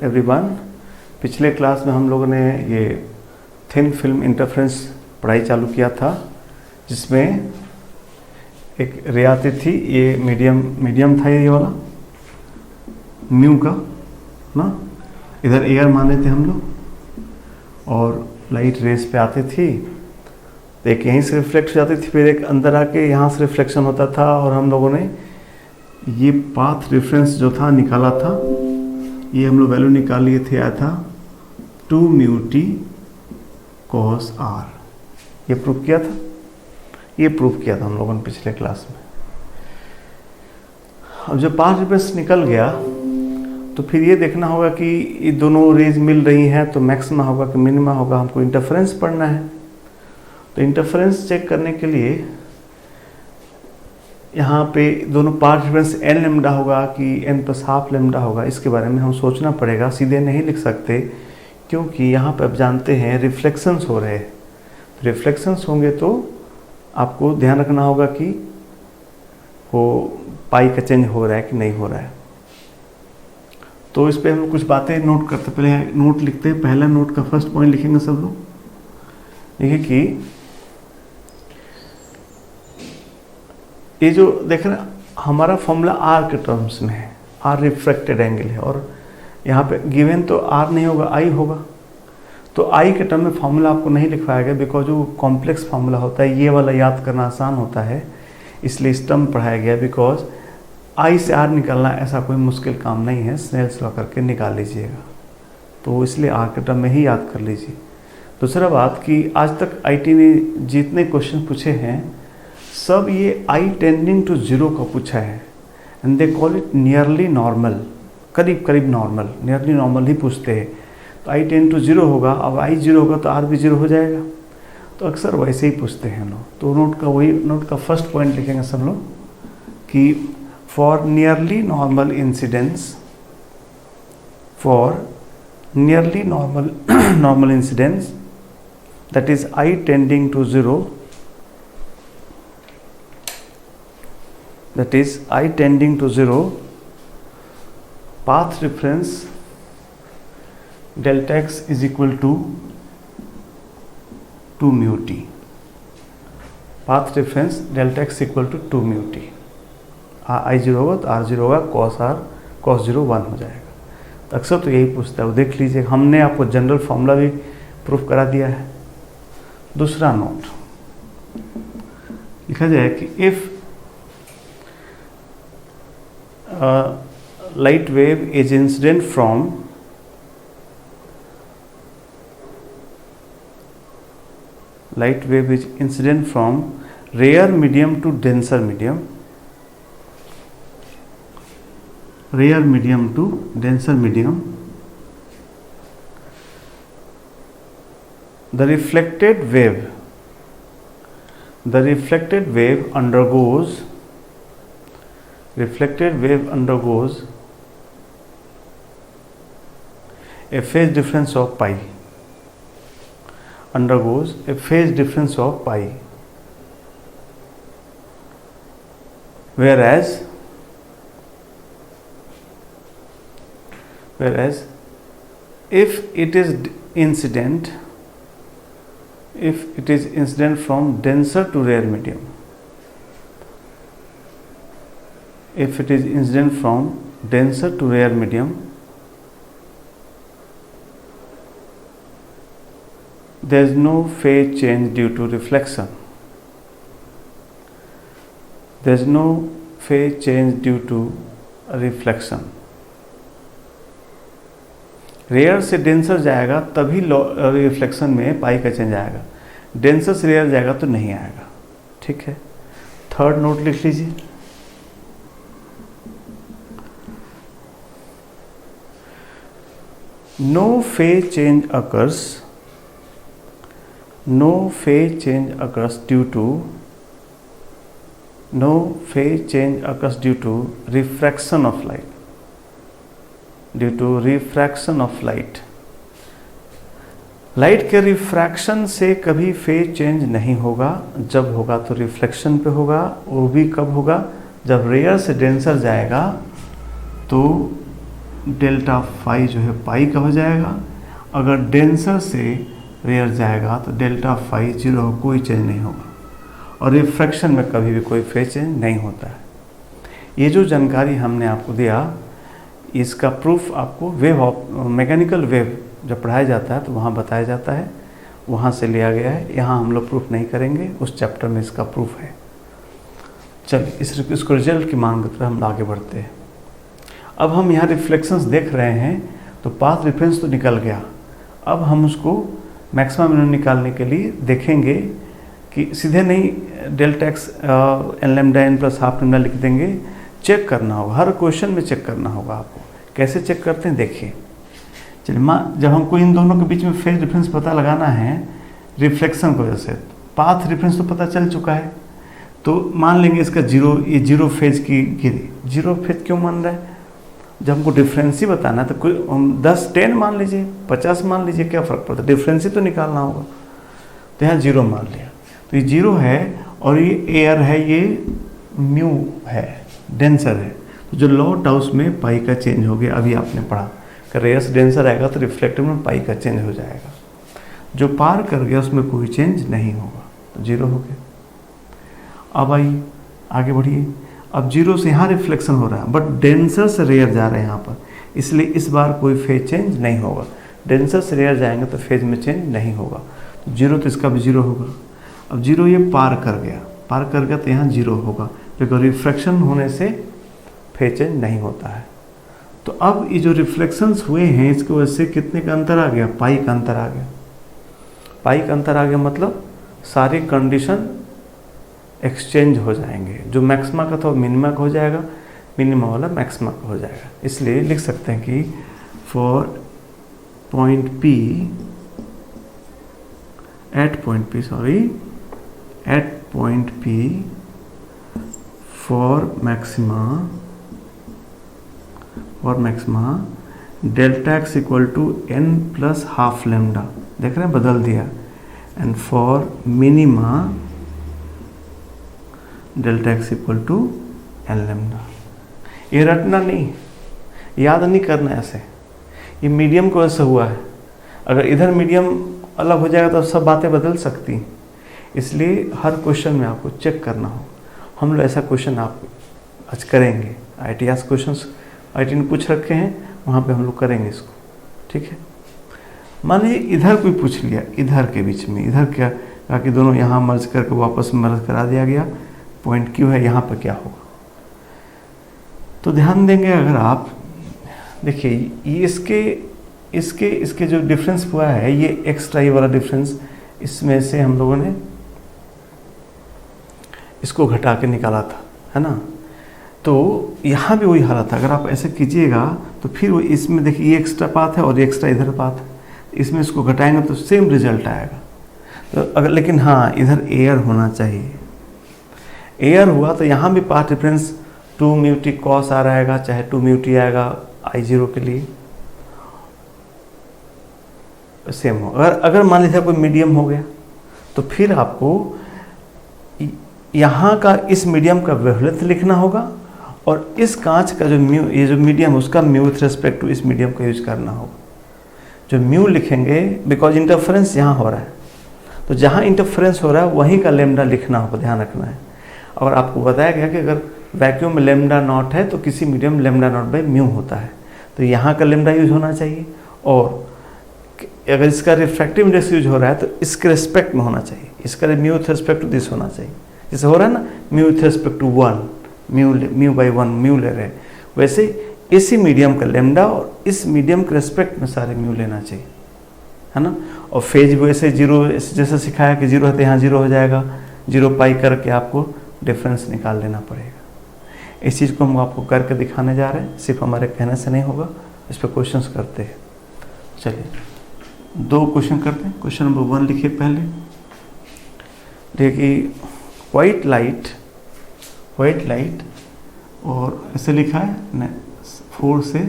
Everyone. पिछले class में हम लोगों ने ये थिन फिल्म इंटरफेरेंस पढ़ाई चालू किया था, जिसमें एक रे आती थी, ये मीडियम था ये वाला म्यू का ना, इधर एयर माने थे हम लोग, और लाइट रेस पे आती थी, तो एक यहीं से रिफ्लेक्ट हो जाती थी, फिर एक अंदर आके यहाँ से रिफ्लेक्शन होता था, और हम लोगों ने ये पाथ रेफरेंस जो था निकाला था, ये हम लोग वैल्यू निकाल लिए थे, आया था 2 म्यू टी cos r। ये प्रूफ किया था हम लोगों ने पिछले क्लास में। अब जब पाथ रेफरेंस निकल गया तो फिर ये देखना होगा कि ये दोनों रेज मिल रही हैं तो मैक्सिमा होगा कि मिनिमा होगा, हमको इंटरफेरेंस पढ़ना है। तो इंटरफेरेंस चेक करने के लिए यहाँ पे दोनों पाथ रेफरेंस n लेमडा होगा कि n प्लस हाफ लेमडा होगा, इसके बारे में हम सोचना पड़ेगा, सीधे नहीं लिख सकते, क्योंकि यहाँ पे आप जानते हैं रिफ्लेक्शंस हो रहे हैं। रिफ्लेक्शंस होंगे तो आपको ध्यान रखना होगा कि वो पाई का चेंज हो रहा है कि नहीं हो रहा है। तो इस पे हम कुछ बातें नोट करते, पहले नोट लिखते हैं। पहला नोट का फर्स्ट पॉइंट लिखेंगे सब लोग, देखिए कि ये जो देख रहे हैं हमारा फॉर्मूला आर के टर्म्स में है, आर रिफ्रैक्टेड एंगल है, और यहाँ पे गिवन तो आर नहीं होगा, आई होगा। तो आई के टर्म में फॉर्मूला आपको नहीं लिखवाया गया, बिकॉज वो कॉम्प्लेक्स फॉर्मूला होता है, ये वाला याद करना आसान होता है, इसलिए इस टर्म पढ़ाया गया। बिकॉज आई से आर निकालना ऐसा कोई मुश्किल काम नहीं है, स्नेल्स लॉ करके निकाल लीजिएगा, तो इसलिए आर के टर्म में ही याद कर लीजिए। दूसरा बात कि आज तक आईटी में जितने क्वेश्चन पूछे हैं सब ये आई टेंडिंग टू जीरो का पूछा है, and they call it nearly normal, करीब करीब नॉर्मल, नियरली नॉर्मल ही पूछते हैं। तो आई टेंड टू जीरो होगा, अब आई जीरो होगा तो आर भी जीरो हो जाएगा, तो अक्सर वैसे ही पूछते हैं लोग। तो नोट का फर्स्ट पॉइंट लिखेंगे सब लोग कि for nearly normal incidence, for nearly normal incidence that is I tending to zero, that is I tending to zero, path reference delta x is equal to 2 mu t, path reference delta x equal to 2 mu t, I zero होगा तो r zero होगा, cos zero 1 हो जाएगा। तो अक्सर तो यही पूछता है, वो देख लीजिए, हमने आपको जनरल फॉर्मूला भी प्रूफ करा दिया है। दूसरा नोट लिखा जाए कि if light wave is incident from rare medium to denser medium, the reflected wave undergoes a phase difference of pi, whereas if it is incident from denser to rare medium, there is no phase change due to reflection, rare से denser जाएगा तभी reflection में पाई का change आएगा, denser से rare जाएगा तो नहीं आएगा। ठीक है, थर्ड नोट लिख लीजिए। No phase change occurs due to refraction of light, light के रिफ्रैक्शन से कभी फेज चेंज नहीं होगा, जब होगा तो रिफ्लेक्शन पे होगा। वो भी कब होगा? जब रेयर से डेंसर जाएगा तो डेल्टा फाई जो है पाई का हो जाएगा। अगर डेंसर से रेयर जाएगा तो डेल्टा फाई 0, कोई चेंज नहीं होगा। और रिफ्रैक्शन में कभी भी कोई फेज चेंज नहीं होता है। ये जो जानकारी हमने आपको दिया, इसका प्रूफ आपको मैकेनिकल वेव जब पढ़ाया जाता है तो वहाँ बताया जाता है, वहाँ से लिया गया है। यहाँ हम लोग प्रूफ नहीं करेंगे, उस चैप्टर में इसका प्रूफ है। चलिए इसको रिजल्ट की मांग करते हम आगे बढ़ते हैं। अब हम यहाँ रिफ्लेक्शंस देख रहे हैं, तो पाथ रेफरेंस तो निकल गया। अब हम उसको मैक्सिमम मिनिमम निकालने के लिए देखेंगे कि सीधे नहीं delta x n lambda n plus half lambda लिख देंगे, चेक करना होगा। हर क्वेश्चन में चेक करना होगा आपको। कैसे चेक करते हैं देखिए। चलिए जब हमको इन दोनों के बीच में फेज डिफरेंस पता लगाना है रिफ्लेक्शन की वजह से, पाथ डिफरेंस तो पता चल चुका है, तो मान लेंगे इसका जीरो, ये जीरो फेज की गिरी। जीरो फेज क्यों मान रहा है? जब हमको डिफरेंस ही बताना है तो कोई 10 10 मान लीजिए, 50 मान लीजिए, क्या फ़र्क पड़ता है, डिफरेंस ही तो निकालना होगा। तो यहाँ जीरो मान लिया, तो ये जीरो है और ये एयर है, ये म्यू है, डेंसर है। तो जो लॉ था उसमें पाई का चेंज हो गया। अभी आपने पढ़ा कि रेयर्स डेंसर आएगा तो रिफ्लेक्टिव में पाई का चेंज हो जाएगा। जो पार कर गया उसमें कोई चेंज नहीं होगा, तो जीरो हो गया। अब आइए आगे बढ़िए। अब जीरो से यहाँ रिफ्लेक्शन हो रहा है, बट डेंसर से रेयर जा रहे हैं यहाँ पर, इसलिए इस बार कोई फेज चेंज नहीं होगा। डेंसर से रेयर जाएंगे तो फेज में चेंज नहीं होगा। तो जीरो तो इसका भी जीरो होगा। अब जीरो ये पार कर गया तो यहाँ जीरो होगा, बिकॉज रिफ्रैक्शन होने से फेज चेंज नहीं होता है। तो अब ये जो रिफ्लेक्शंस हुए हैं इसकी वजह से कितने का अंतर आ गया? पाई का अंतर आ गया। पाई का अंतर आ गया मतलब सारी कंडीशन एक्सचेंज हो जाएंगे। जो मैक्सिमा का था वो मिनिमा का हो जाएगा, मिनिमा वाला मैक्सिमा का हो जाएगा। इसलिए लिख सकते हैं कि for point P at point P for maxima delta x equal to n plus half lambda, देख रहे हैं बदल दिया, and for minima delta x equal to n lambda. ये रटना नहीं, याद नहीं करना ऐसे, ये मीडियम को ऐसे हुआ है। अगर इधर मीडियम अलग हो जाएगा तो सब बातें बदल सकती हैं, इसलिए हर क्वेश्चन में आपको चेक करना हो। हम लोग ऐसा क्वेश्चन आप आज करेंगे, IIT क्वेश्चंस IIT ने पूछ रखे हैं, वहाँ पे हम लोग करेंगे इसको, ठीक है। मान लीजिए इधर कोई पूछ लिया, इधर के बीच में, इधर क्या कहा कि दोनों यहाँ मर्ज करके वापस मर्ज करा दिया गया, पॉइंट क्यू है, यहाँ पर क्या होगा। तो ध्यान देंगे अगर आप देखिए इसके जो डिफरेंस हुआ है, ये एक्स्ट्रा ये वाला डिफरेंस, इसमें से हम लोगों ने इसको घटा के निकाला था, है ना। तो यहाँ भी वही हालत है। अगर आप ऐसे कीजिएगा तो फिर वो इसमें देखिए ये एक्स्ट्रा पाथ है और ये एक्स्ट्रा इधर पाथ है, इसमें इसको घटाएंगे तो सेम रिजल्ट आएगा। तो अगर लेकिन हाँ इधर एयर होना चाहिए, एयर हुआ तो यहाँ भी path difference 2 mu T cos आ रहेगा, चाहे 2 म्यू टी आएगा I0 के लिए सेम हो। अगर मान लीजिए कोई मीडियम हो गया तो फिर आपको यहाँ का इस मीडियम का वेवलेंथ लिखना होगा और इस कांच का जो म्यू, ये जो मीडियम उसका म्यू विथ रेस्पेक्ट टू इस मीडियम का यूज करना होगा। जो म्यू लिखेंगे बिकॉज इंटरफेरेंस यहाँ हो रहा है, तो जहाँ इंटरफेरेंस हो रहा है वहीं का लेमडा लिखना होगा, ध्यान रखना है। और आपको बताया गया कि अगर वैक्यूम में लेमडा नॉट है तो किसी medium lambda naught by mu होता है, तो यहाँ का लेमडा यूज होना चाहिए। और अगर इसका रिफ्रैक्टिव इंडेक्स यूज हो रहा है तो इसके रिस्पेक्ट में होना चाहिए, इसका mu with respect to this होना चाहिए। जैसे हो रहा है ना mu with respect to 1, mu by 1 mu ले रहे हैं, वैसे इसी मीडियम का लेमडा और इस मीडियम के रेस्पेक्ट में सारे म्यू लेना चाहिए, है ना। और फेज वैसे जीरो जैसे सिखाया कि जीरो है तो यहाँ जीरो हो जाएगा, जीरो पाई करके आपको डिफरेंस निकाल लेना पड़ेगा। इस चीज़ को हम आपको करके दिखाने जा रहे हैं, सिर्फ हमारे कहने से नहीं होगा, इस पर क्वेश्चंस करते हैं। चलिए 2 क्वेश्चन करते हैं। क्वेश्चन नंबर 1 लिखिए पहले, देखिए वाइट लाइट और ऐसे लिखा है 4 से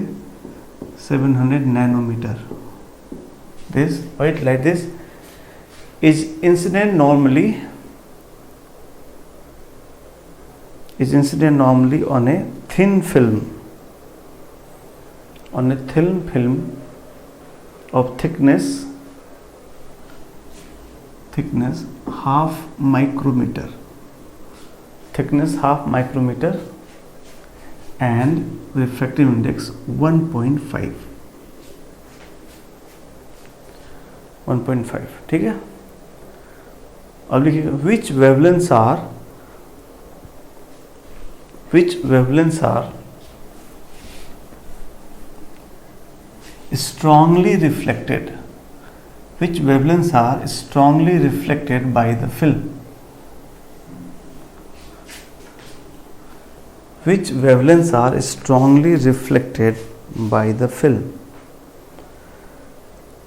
700 nanometer. This white light this is incident normally on a thin film on a thin film of thickness half micrometer, and refractive index 1.5, ठीक है। अब लिखिएगा which wavelengths are strongly reflected by the film,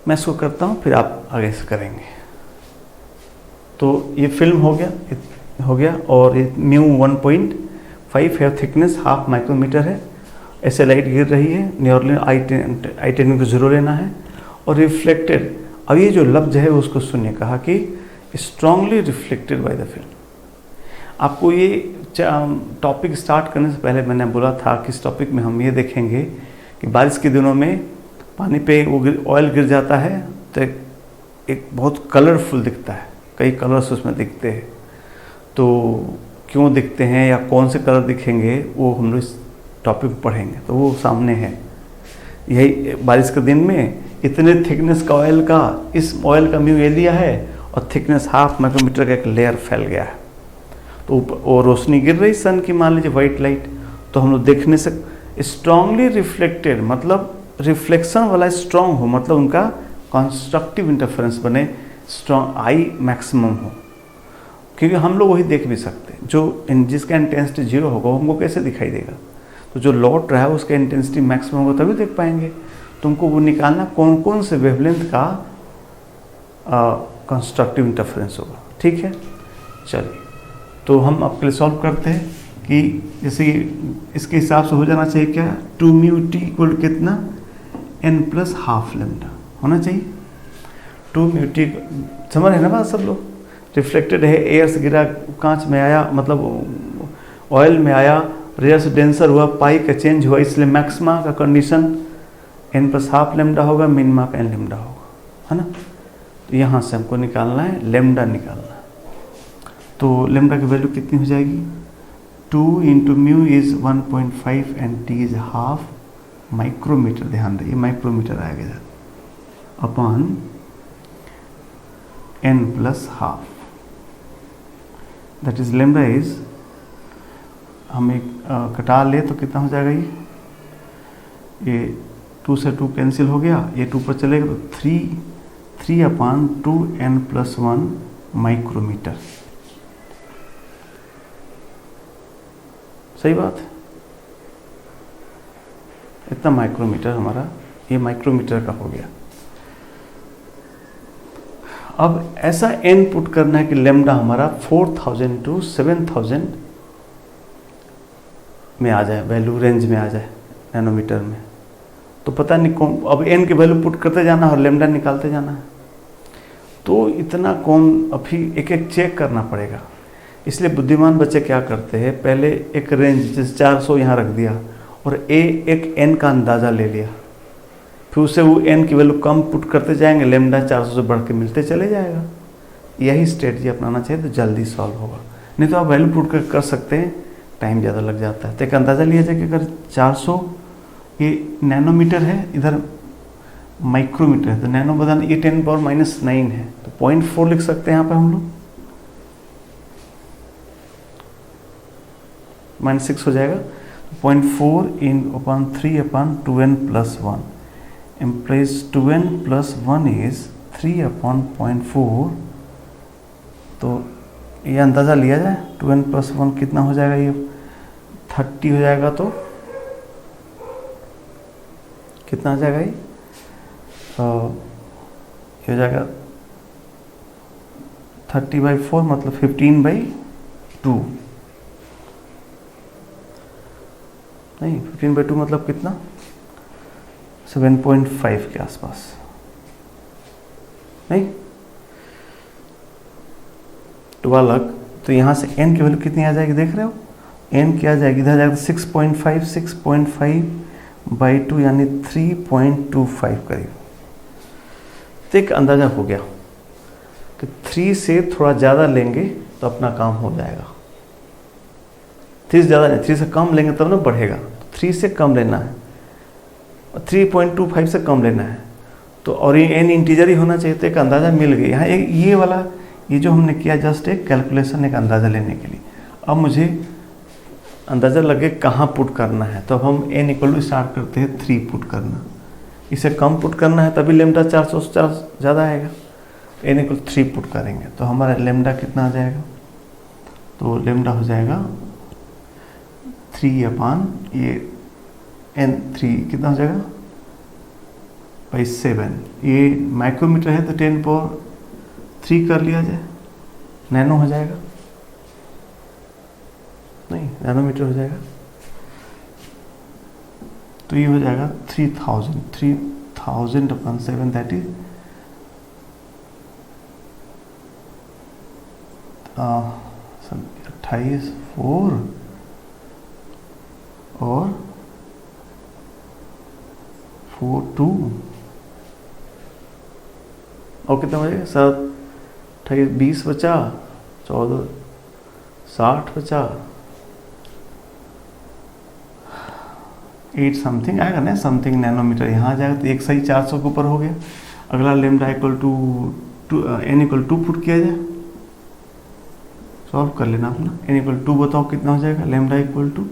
मैं इसको करता हूँ फिर आप आगे से करेंगे। तो ये फिल्म हो गया और ये म्यू 1.5 है, थिकनेस हाफ माइक्रोमीटर है, ऐसे लाइट गिर रही है, नियरली I10 को 0 लेना है। और रिफ्लेक्टेड, अब ये जो लफ्ज है उसको सुनिए, कहा कि strongly reflected by the film. आपको ये टॉपिक स्टार्ट करने से पहले मैंने बोला था कि इस टॉपिक में हम ये देखेंगे कि बारिश के दिनों में पानी पे वो ऑयल गिर जाता है तो एक बहुत कलरफुल दिखता है, कई कलर्स उसमें दिखते हैं। तो क्यों दिखते हैं या कौन से कलर दिखेंगे वो हम लोग इस टॉपिक में पढ़ेंगे, तो वो सामने है। यही बारिश के दिन में इतने थिकनेस का ऑयल का, इस ऑयल का म्यू एरिया है और थिकनेस हाफ माइक्रोमीटर का एक लेयर फैल गया है। तो वो रोशनी गिर रही सन की, मान लीजिए वाइट लाइट, तो हम लोग देखने से स्ट्रांगली रिफ्लेक्टेड, मतलब रिफ्लेक्शन वाला स्ट्रांग हो, मतलब उनका कंस्ट्रक्टिव इंटरफेरेंस बने, स्ट्रांग आई मैक्सिमम हो, क्योंकि हम लोग वही देख भी सकते हैं। जो जिसका इंटेंसिटी 0 होगा वो हमको कैसे दिखाई देगा, तो जो लौट रहा है उसका इंटेंसिटी मैक्सिमम होगा तभी देख पाएंगे। तुमको वो निकालना कौन कौन से वेवलेंथ का कंस्ट्रक्टिव इंटरफेरेंस होगा, ठीक है। चलिए तो हम आपके लिए सॉल्व करते हैं कि जैसे इसके हिसाब से हो जाना चाहिए क्या, 2 म्यू टी इक्वल कितना, n+½ लेमडा होना चाहिए। 2 म्यू टी समझ है ना बात सब लोग। रिफ्लेक्टेड है, एयर से गिरा, कांच में आया, मतलब ऑयल में आया, रेयर से डेंसर हुआ, पाई का चेंज हुआ, इसलिए मैक्सिमा का कंडीशन n+½ लेमडा होगा, मिनिमा का n लेमडा होगा, है ना। तो यहाँ से हमको निकालना है, लेमडा निकालना है। तो लेमडा की वैल्यू कितनी हो जाएगी, 2 × mu is 1.5 and T is ½ micrometer, ध्यान दें ये माइक्रोमीटर आएगा इधर, upon n+½ that is lambda is, हम एक कटा ले तो कितना हो जाएगा, ये 2 से 2 कैंसिल हो गया, ये 2 पर चलेगा तो 3/2n+1 माइक्रोमीटर। सही बात है, इतना माइक्रोमीटर हमारा, ये माइक्रोमीटर का हो गया। अब ऐसा n पुट करना है कि लेमडा हमारा 4000 to 7000 में आ जाए, वैल्यू रेंज में आ जाए नैनोमीटर में। तो पता नहीं कौन, अब n की वैल्यू पुट करते जाना और लेमडा निकालते जाना है, तो इतना कौन अभी एक एक चेक करना पड़ेगा। इसलिए बुद्धिमान बच्चे क्या करते हैं, पहले एक रेंज जैसे 400 यहाँ रख दिया और एक n का अंदाज़ा ले लिया, फिर उससे वो n की वैल्यू कम पुट करते जाएंगे, लेमडा 400 से बढ़ के मिलते चले जाएगा। यही स्ट्रेटजी अपनाना चाहिए तो जल्दी सॉल्व होगा। नहीं तो आप वैल्यू पुट कर सकते हैं, टाइम ज़्यादा लग जाता है। तो एक अंदाज़ा लिया जाए कि अगर 400 ये नैनोमीटर है, इधर माइक्रोमीटर है, तो नैनो बदलना ये 10⁻⁹ है, तो 0.4 लिख सकते हैं यहाँ पर हम लोग, -6 हो जाएगा। 0.4 × 3/2n+1 implies 2n+1 is 3/0.4। तो ये अंदाज़ा लिया जाए 2n+1 कितना हो जाएगा, ये 30 हो जाएगा, तो कितना हो जाएगा ये हो जाएगा 30/4 मतलब 15/2, नहीं 15/2 मतलब कितना, 7.5 के आसपास, नहीं 12। तो यहाँ से n की वैल्यू कितनी आ जाएगी देख रहे हो, n क्या आ जाएगी, इधर आ जाएगा 6.5 बाई 2 यानी 3.25 करीब। तो एक अंदाज़ा हो गया कि 3 से थोड़ा ज़्यादा लेंगे तो अपना काम हो जाएगा। 3 से ज़्यादा नहीं, 3 से कम लेंगे तब ना बढ़ेगा। 3 से कम लेना है, 3.25 से कम लेना है, तो और ये n इंटीजर ही होना चाहिए। तो एक अंदाज़ा मिल गया। यहाँ एक ये वाला, ये जो हमने किया जस्ट एक कैलकुलेशन, एक अंदाज़ा लेने के लिए। अब मुझे अंदाज़ा लगे कहाँ पुट करना है, तो अब हम n इक्वल टू स्टार्ट करते हैं 3 पुट करना। इसे कम पुट करना है तभी लेमडा 450 ज़्यादा आएगा। n इक्वल 3 पुट करेंगे तो हमारा लेमडा कितना आ जाएगा, तो लेमडा हो जाएगा 3 अपान ये n3 कितना हो जाएगा बाई 7। ये माइक्रोमीटर है तो 10 पावर 3 कर लिया जाए, नैनो हो जाएगा, नहीं नैनोमीटर हो जाएगा। तो ये हो जाएगा 3000 अपन 7 दैट इज 28 4 और 4 2 और कितना बचेगा 7 28 20 बचा, 14 60 बचा, 8 समथिंग आएगा ना, समथिंग नैनोमीटर यहाँ आ जाएगा। तो एक सही 400 के ऊपर हो गया। अगला lambda equal to n equal 2 put किया जाए, सॉल्व कर लेना अपना। n इक्वल 2 बताओ कितना हो जाएगा, लेमडा इक्वल 2,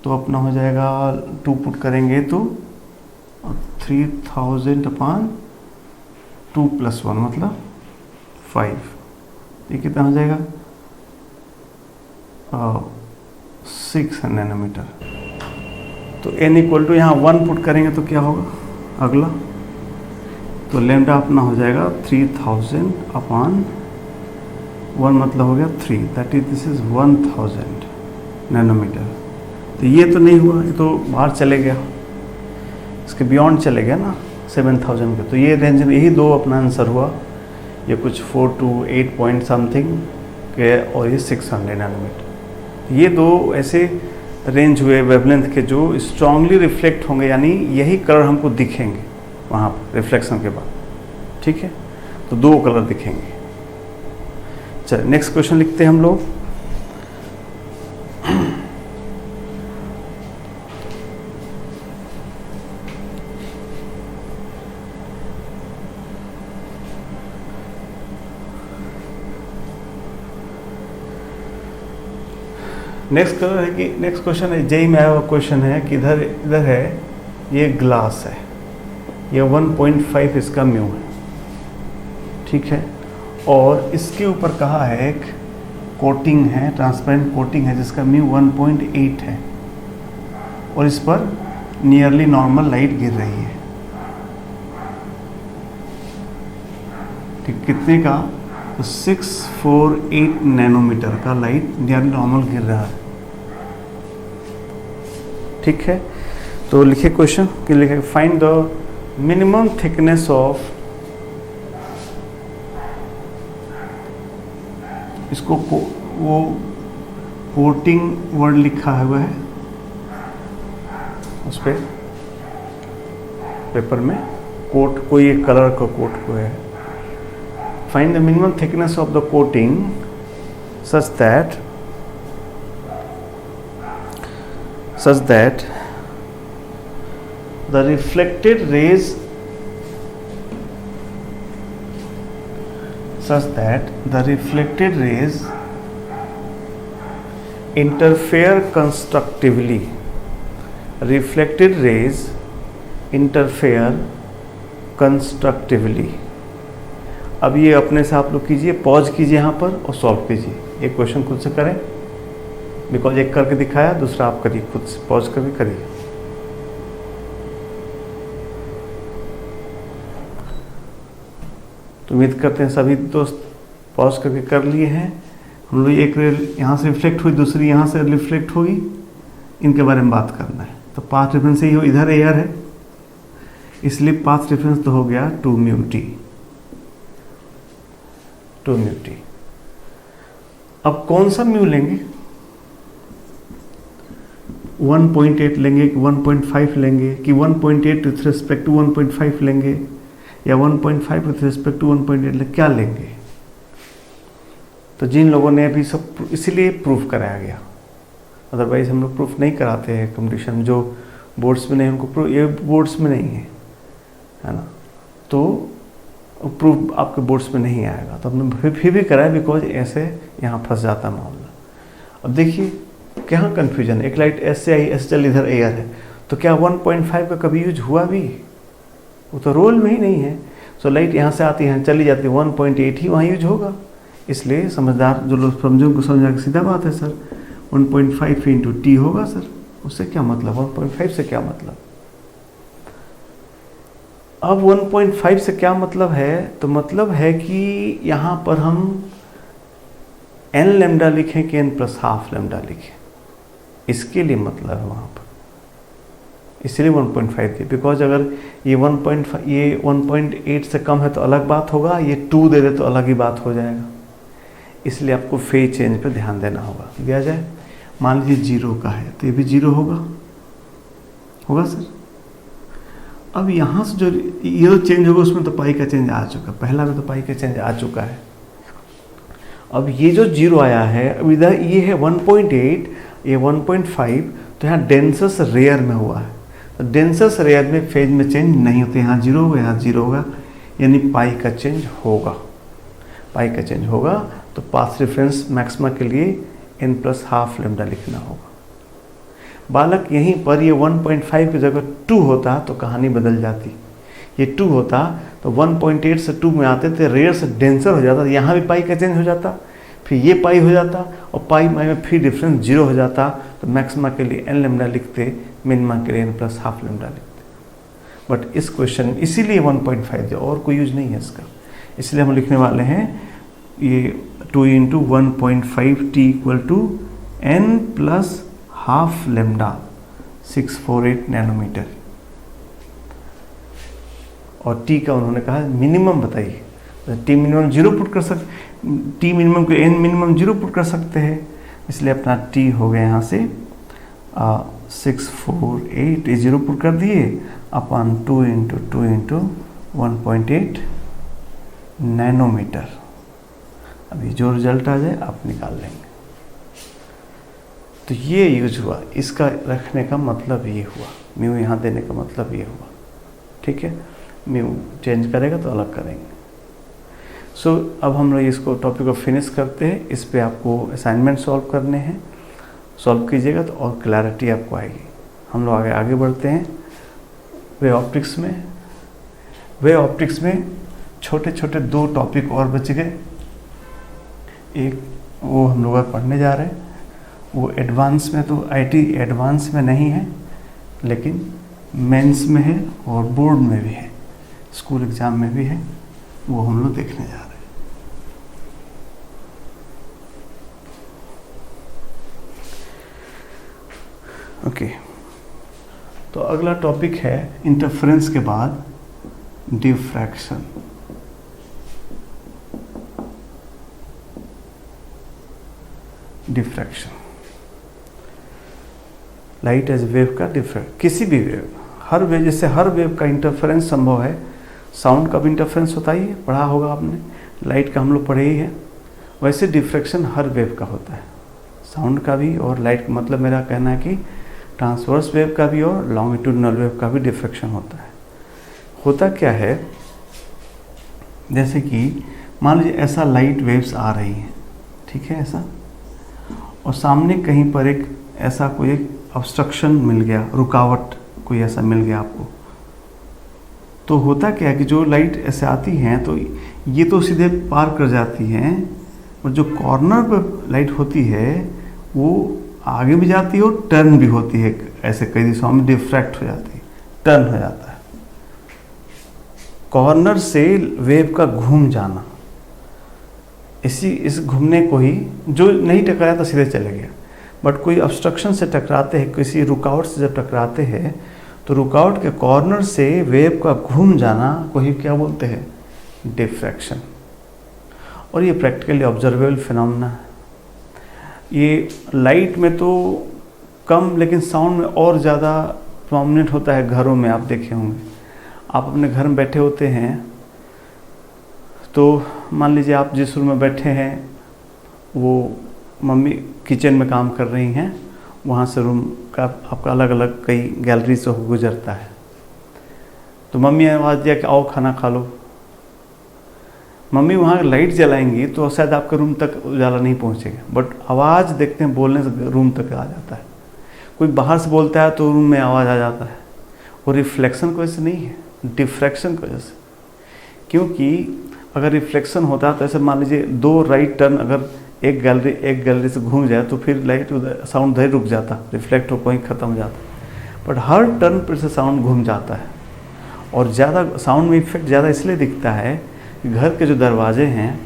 तो अपना हो जाएगा 2 पुट करेंगे तो 3000 अपान 2 + 1 मतलब 5। ये कितना हो जाएगा 6 नैनोमीटर। तो n इक्वल टू यहाँ 1 पुट करेंगे तो क्या होगा अगला, तो लेमडा अपना हो जाएगा 3000 अपान 1 मतलब हो गया 3, that is this is 1000 nanometer. तो ये तो नहीं हुआ, ये तो बाहर चले गया, इसके बियॉन्ड चले गया ना 7000 के। तो ये रेंज में यही दो अपना आंसर हुआ, ये कुछ 4 to 8 पॉइंट समथिंग के और ये 600 नैनोमीटर। ये दो ऐसे रेंज हुए वेवलेंथ के जो स्ट्रांगली रिफ्लेक्ट होंगे, यानी यही कलर हमको दिखेंगे वहाँ पर रिफ्लेक्शन के बाद। ठीक है, तो 2 कलर दिखेंगे। चलिए नेक्स्ट क्वेश्चन लिखते हैं हम लोग। नेक्स्ट कलर है कि नेक्स्ट क्वेश्चन है जेई में आया हुआ क्वेश्चन है कि इधर है ये ग्लास है, ये 1.5 इसका म्यू है, ठीक है, और इसके ऊपर कहा है एक कोटिंग है, ट्रांसपेरेंट कोटिंग है जिसका म्यू 1.8 है, और इस पर नियरली नॉर्मल लाइट गिर रही है। ठीक, कितने का, तो 648 नैनोमीटर का लाइट नियरली नॉर्मल गिर रहा है। ठीक है, तो लिखे क्वेश्चन कि लिखे find the minimum thickness of, इसको वो कोटिंग वर्ड लिखा हुआ है उस पर पेपर में, कोट कोई एक कलर का कोट को है। Find the minimum thickness of the coating such that the reflected rays interfere constructively. Reflected rays interfere constructively. अब ये अपने से आप लोग कीजिए, पॉज कीजिए यहाँ पर और सॉल्व कीजिए। एक क्वेश्चन खुद से करें, बिकॉज एक करके दिखाया, दूसरा आप करिए खुद से, पॉज करके करिए। तो उम्मीद करते हैं सभी दोस्त पॉज करके कर लिए हैं। हम लोग एक यहाँ से रिफ्लेक्ट हुई, दूसरी यहाँ से रिफ्लेक्ट हुई, इनके बारे में बात करना है। तो पाथ डिफरेंस ही हो, इधर एयर है इसलिए पाथ डिफरेंस तो हो गया 2μt। अब कौन सा म्यू लेंगे, 1.8 लेंगे कि 1.5 लेंगे कि 1.8 विथ रिस्पेक्ट टू 1.5 लेंगे या 1.5 विथ रिस्पेक्ट टू 1.8 लेंगे, क्या लेंगे? तो जिन लोगों ने अभी सब इसीलिए प्रूफ कराया गया, अदरवाइज हम लोग प्रूफ नहीं कराते हैं कंपटीशन। जो बोर्ड्स में नहीं उनको प्रूफ, ये बोर्ड्स में नहीं है ना, तो प्रूफ आपके बोर्ड्स में नहीं आएगा। तो हमने फिर भी कराया बिकॉज ऐसे यहाँ फंस जाता मामला। अब देखिए क्या कन्फ्यूजन, एक लाइट एस से आई, एस चल इधर एयर है, तो क्या 1.5 का कभी यूज हुआ भी? वो तो रोल में ही नहीं है। सो लाइट यहाँ से आती है चली जाती है, 1.8 ही वहाँ यूज होगा। इसलिए समझदार जो लोग समझो उनको समझा कि सीधा बात है सर, 1.5 इंटू टी होगा सर, उससे क्या मतलब, 1.5 से क्या मतलब? अब 1.5 से क्या मतलब है? तो मतलब है कि यहाँ पर हम n लैम्डा लिखें कि n प्लस हाफ लैम्डा लिखें, इसके लिए मतलब है वहाँ पर, इसलिए 1.5 दिए। बिकॉज अगर ये 1.8 से कम है तो अलग बात होगा, ये 2 दे दे तो अलग ही बात हो जाएगा। इसलिए आपको फेज चेंज पे ध्यान देना होगा। दिया जाए मान लीजिए 0 का है तो ये भी 0 होगा सर। अब यहाँ से जो ये तो चेंज होगा उसमें तो पाई का चेंज आ चुका, पहला में तो पाई का चेंज आ चुका है। अब ये जो 0 आया है, अब इधर ये है 1.8, ये 1.5, तो यहाँ डेंसस रेयर में हुआ है। तो डेंसस रेयर में फेज में चेंज नहीं होते, यहाँ 0 होगा, यहाँ 0 होगा, यानी पाई का चेंज होगा। पाई का चेंज होगा तो पाथ रेफरेंस मैक्सिमा के लिए n प्लस हाफ लैम्डा लिखना होगा। बालक यहीं पर ये 1.5 की जगह 2 होता तो कहानी बदल जाती। ये 2 होता तो 1.8 से 2 में आते थे, रेयर से डेंसर हो जाता, यहाँ भी पाई का चेंज हो जाता, फिर ये पाई हो जाता और पाई में फिर डिफरेंस 0 हो जाता। तो मैक्सिमा के लिए n लैम्डा लिखते, मिनिमा के लिए n प्लस हाफ लैम्डा लिखते। बट इस क्वेश्चन इसीलिए 1.5 दिया, और कोई यूज नहीं है इसका। इसलिए हम लिखने वाले हैं ये 2 into 1.5 T equal to n plus half lambda 648 nanometer. और टी का उन्होंने कहा मिनिमम बताइए, टी मिनिमम 0 पुट कर सकते, टी मिनिमम को n मिनिमम 0 पुट कर सकते हैं। इसलिए अपना टी हो गया यहाँ से 648, 0 पुट कर दिए अपन 2 इंटू 1.8 नैनोमीटर। अभी जो रिजल्ट आ जाए आप निकाल लेंगे। तो ये यूज हुआ, इसका रखने का मतलब ये हुआ, म्यू यहाँ देने का मतलब ये हुआ। ठीक है, म्यू चेंज करेगा तो अलग करेंगे। सो अब हम लोग इसको टॉपिक को फिनिश करते हैं। इस पे आपको असाइनमेंट सॉल्व करने हैं, सॉल्व कीजिएगा तो और क्लैरिटी आपको आएगी। हम लोग आगे बढ़ते हैं वे ऑप्टिक्स में। वे ऑप्टिक्स में छोटे छोटे 2 टॉपिक और बच गए। एक वो हम लोग पढ़ने जा रहे हैं, वो एडवांस में, तो आईटी एडवांस में नहीं है लेकिन मेंस में है और बोर्ड में भी है, स्कूल एग्ज़ाम में भी है, वो हम लोग देखने जा रहे हैं। ओके, तो अगला टॉपिक है इंटरफेरेंस के बाद diffraction. Diffraction, light as wave का डिफ्रैक्ट, किसी भी वेव, हर वेव, जैसे हर वेव का इंटरफेरेंस संभव है, साउंड का भी इंटरफेरेंस होता ही है, पढ़ा होगा आपने, लाइट का हम लोग पढ़े ही है। वैसे डिफ्रैक्शन हर वेव का होता है, साउंड का भी और लाइट का। मतलब मेरा कहना है कि ट्रांसवर्स वेव का भी और लॉन्गिट्यूडनल वेव का भी डिफ्रैक्शन होता है। होता क्या है, जैसे कि मान लीजिए ऐसा लाइट वेव्स आ रही हैं, ठीक है ऐसा, और सामने कहीं पर एक ऐसा कोई एक ऑब्स्ट्रक्शन मिल गया, रुकावट कोई ऐसा मिल गया आपको, तो होता क्या है कि जो लाइट ऐसे आती हैं तो ये तो सीधे पार कर जाती हैं, और जो कॉर्नर पर लाइट होती है वो आगे भी जाती है और टर्न भी होती है, ऐसे कई दिशाओं में डिफ्रैक्ट हो जाती है, टर्न हो जाता है। कॉर्नर से वेव का घूम जाना, इस घूमने को ही, जो नहीं टकराया तो सीधे चले गया, बट कोई ऑब्स्ट्रक्शन से टकराते हैं, किसी रुकावट से जब टकराते हैं तो रुकावट के कॉर्नर से वेव का घूम जाना को ही क्या बोलते हैं, डिफ्रैक्शन। और ये प्रैक्टिकली ऑब्जर्वेबल फिनोमेना है। ये लाइट में तो कम, लेकिन साउंड में और ज़्यादा प्रोमिनेंट होता है घरों में। आप देखे होंगे, आप अपने घर में बैठे होते हैं तो मान लीजिए आप जिस रूम में बैठे हैं वो मम्मी किचन में काम कर रही हैं, वहाँ से रूम का आपका अलग अलग कई गैलरी से गुजरता है, तो मम्मी आवाज़ दिया कि आओ खाना खा लो। मम्मी वहाँ लाइट जलाएंगी तो शायद आपके रूम तक उजाला नहीं पहुँचेगा, बट आवाज़ देखते हैं बोलने से रूम तक आ जाता है। कोई बाहर से बोलता है तो रूम में आवाज़ आ जाता है, वो रिफ्लेक्शन की वजह से नहीं है, डिफ्रैक्शन की वजह से। क्योंकि अगर रिफ्लेक्शन होता तो ऐसे मान लीजिए 2 राइट टर्न अगर एक गैलरी से घूम जाए तो फिर लाइट साउंड उधर रुक जाता, रिफ्लेक्ट हो वहीं ख़त्म हो जाता। बट हर टर्न पर से साउंड घूम जाता है, और ज़्यादा साउंड में इफेक्ट ज़्यादा इसलिए दिखता है कि घर के जो दरवाजे हैं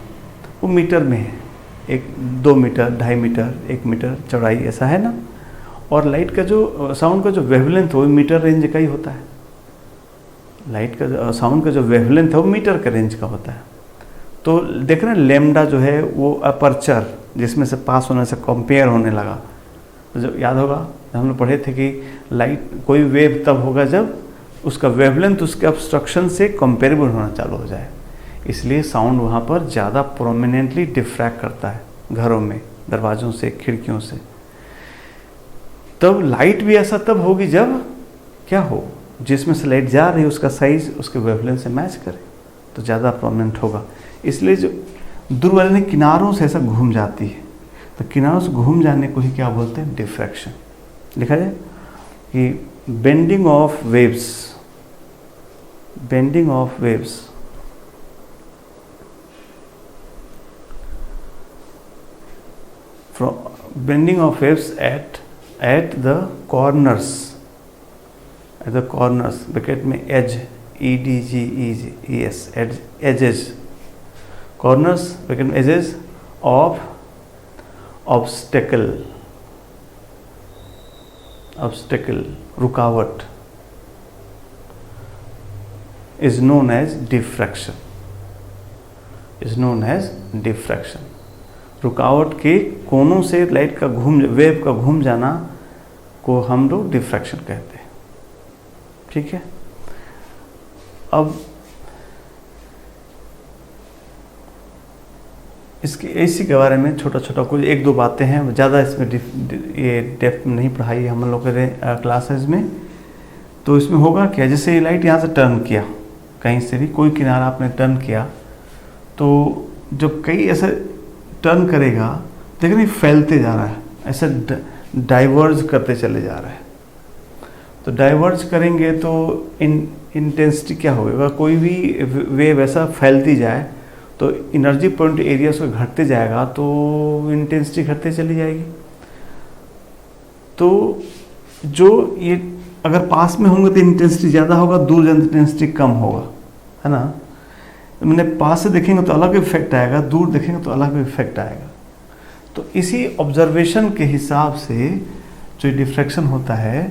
वो मीटर में है, 2 मीटर, 2.5 मीटर, 1 मीटर चौड़ाई, ऐसा है ना। और लाइट का जो साउंड का जो वेवलेंथ वो मीटर रेंज का ही होता है। लाइट का साउंड का जो वेवलेंथ है वो मीटर का रेंज का होता है। तो देख रहे हैं लेमडा जो है वो अपर्चर जिसमें से पास होने से कंपेयर होने लगा। तो जब याद होगा जब हम लोग पढ़े थे कि लाइट कोई वेव तब होगा जब उसका वेवलेंथ उसके ऑब्स्ट्रक्शन से कंपेरेबल होना चालू हो जाए। इसलिए साउंड वहाँ पर ज़्यादा प्रोमिनेंटली डिफ्रैक्ट करता है घरों में, दरवाज़ों से, खिड़कियों से। तब लाइट भी ऐसा तब होगी जब क्या हो, जिसमें से लाइट जा रही है उसका साइज उसके वेवलेंथ से मैच करे तो ज़्यादा प्रोमिनेंट होगा। इसलिए जो दूर वाले ने किनारों से ऐसा घूम जाती है, तो किनारों से घूम जाने को ही क्या बोलते हैं, डिफ्रैक्शन। लिखा जाए कि bending of waves, bending of waves from bending of waves at the corners, at the corners, bracket में edge, edges, edges, corners, bracket में edges of obstacle, रुकावट is known as diffraction, is known as diffraction। रुकावट के कोनों से light का wave का घूम जाना को हम लोग डिफ्रैक्शन कहते हैं। ठीक है, अब इसकी एसी के बारे में छोटा छोटा कुछ 1-2 बातें हैं, ज़्यादा इसमें ये डेप्थ में नहीं पढ़ाई हम लोग के क्लासेस में। तो इसमें होगा क्या, जैसे ये लाइट यहाँ से टर्न किया, कहीं से भी कोई किनारा आपने टर्न किया, तो जब कई ऐसे टर्न करेगा देख रहे फैलते जा रहा है, ऐसे डाइवर्ज करते चले जा रहा है। तो डाइवर्ज करेंगे तो इंटेंसिटी क्या होगा, कोई भी वेव ऐसा फैलती जाए तो एनर्जी पॉइंट एरिया उसका घटते जाएगा तो इंटेंसिटी घटते चली जाएगी। तो जो ये अगर पास में होंगे तो इंटेंसिटी ज़्यादा होगा, दूर जाने इंटेंसिटी कम होगा, है ना। मैंने पास से देखेंगे तो अलग इफेक्ट आएगा, दूर देखेंगे तो अलग इफेक्ट आएगा। तो इसी ऑब्जर्वेशन के हिसाब से जो डिफ्रैक्शन होता है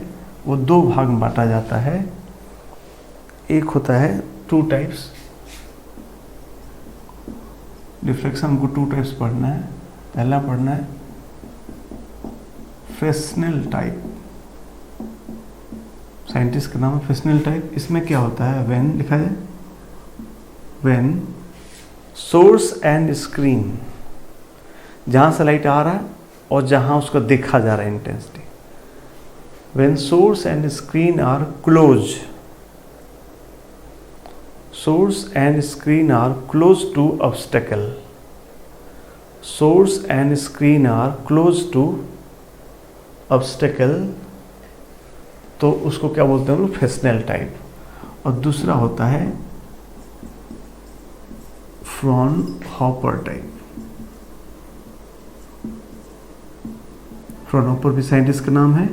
वो 2 भाग में बांटा जाता है। एक होता है 2 टाइप्स, डिफ्रैक्शन को 2 टाइप्स पढ़ना है। पहला पढ़ना है फ्रेस्नेल टाइप, साइंटिस्ट का नाम है फ्रेस्नेल टाइप। इसमें क्या होता है, व्हेन लिखा जाए, व्हेन सोर्स एंड स्क्रीन, जहां से लाइट आ रहा है और जहां उसको देखा जा रहा है intensity, when source and screen are close, source and screen are close to obstacle, source and screen are close to obstacle, तो उसको क्या बोलते हैं, फ्रेस्नेल टाइप। और दूसरा होता है फ्रॉनहोफर टाइप। फ्रॉनहोफर भी साइंटिस्ट का नाम है,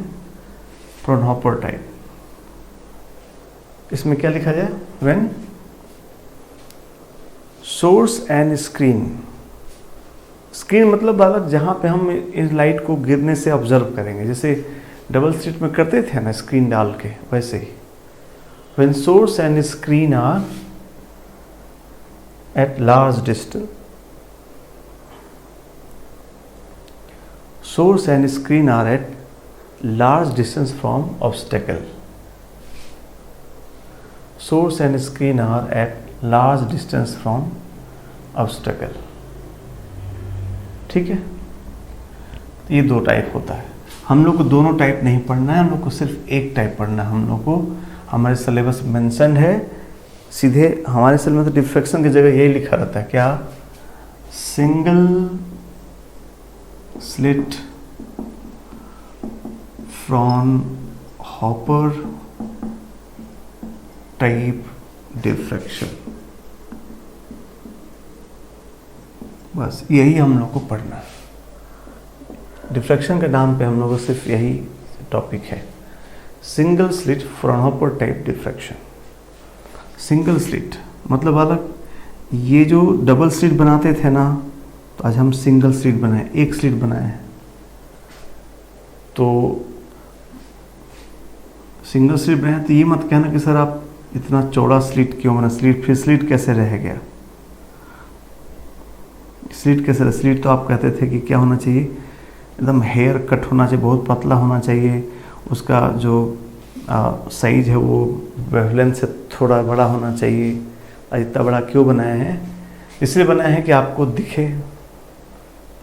फ्रॉनहोफर टाइप। इसमें क्या लिखा जाए, when source and screen, screen मतलब बालक जहां पे हम इस लाइट को गिरने से ऑब्जर्व करेंगे, जैसे डबल स्लिट में करते थे ना स्क्रीन डाल के, वैसे ही when source and screen are at large distance, source and screen are at large distance from obstacle. Source and screen are at large distance from obstacle. ठीक है, ये दो टाइप होता है। हम लोग को दोनों टाइप नहीं पढ़ना है, हम लोग को सिर्फ एक टाइप पढ़ना है। हम लोग को हमारे सिलेबस मेंशन है, सीधे हमारे सिलेबस में डिफ्रैक्शन की जगह यही लिखा रहता है, क्या? Single slit Fraunhofer type diffraction. बस यही हम लोग को पढ़ना है। डिफ्रैक्शन के नाम पे हम लोग को सिर्फ यही टॉपिक है, single slit Fraunhofer type diffraction. Single slit मतलब अलग, ये जो डबल स्लिट बनाते थे ना, तो आज हम सिंगल स्लिट बनाए, एक स्लिट बनाए हैं। तो सिंगल स्लिट बनाए तो ये मत कहना कि सर आप इतना चौड़ा स्लिट क्यों बना, स्लिट फिर स्लिट कैसे रह गया? स्लिट कैसे रह? स्लिट तो आप कहते थे कि क्या होना चाहिए, एकदम हेयर कट होना चाहिए, बहुत पतला होना चाहिए, उसका जो साइज है वो वेवलेंथ से थोड़ा बड़ा होना चाहिए। इतना बड़ा क्यों बनाया है? इसलिए बनाया है कि आपको दिखे,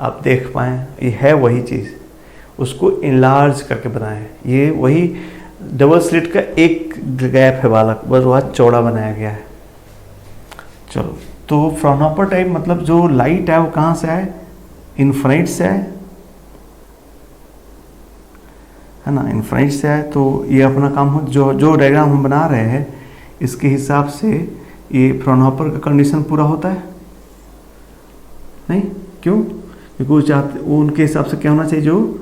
आप देख पाएँ। ये है वही चीज़, उसको इनलार्ज करके बनाया है। ये वही डबल स्लिट का एक गैप है बालक, बस वह चौड़ा बनाया गया है। चलो, तो फ्रॉनहोफर टाइप मतलब जो लाइट है वो कहाँ से आए? इन्फिनिट से आए, है ना, इन्फिनिट से आए। तो ये अपना काम हो, जो डायग्राम हम बना रहे हैं इसके हिसाब से ये फ्रॉनहोफर का कंडीशन पूरा होता है नहीं? क्यों? क्योंकि वो चाहते, वो उनके हिसाब से क्या होना चाहिए, जो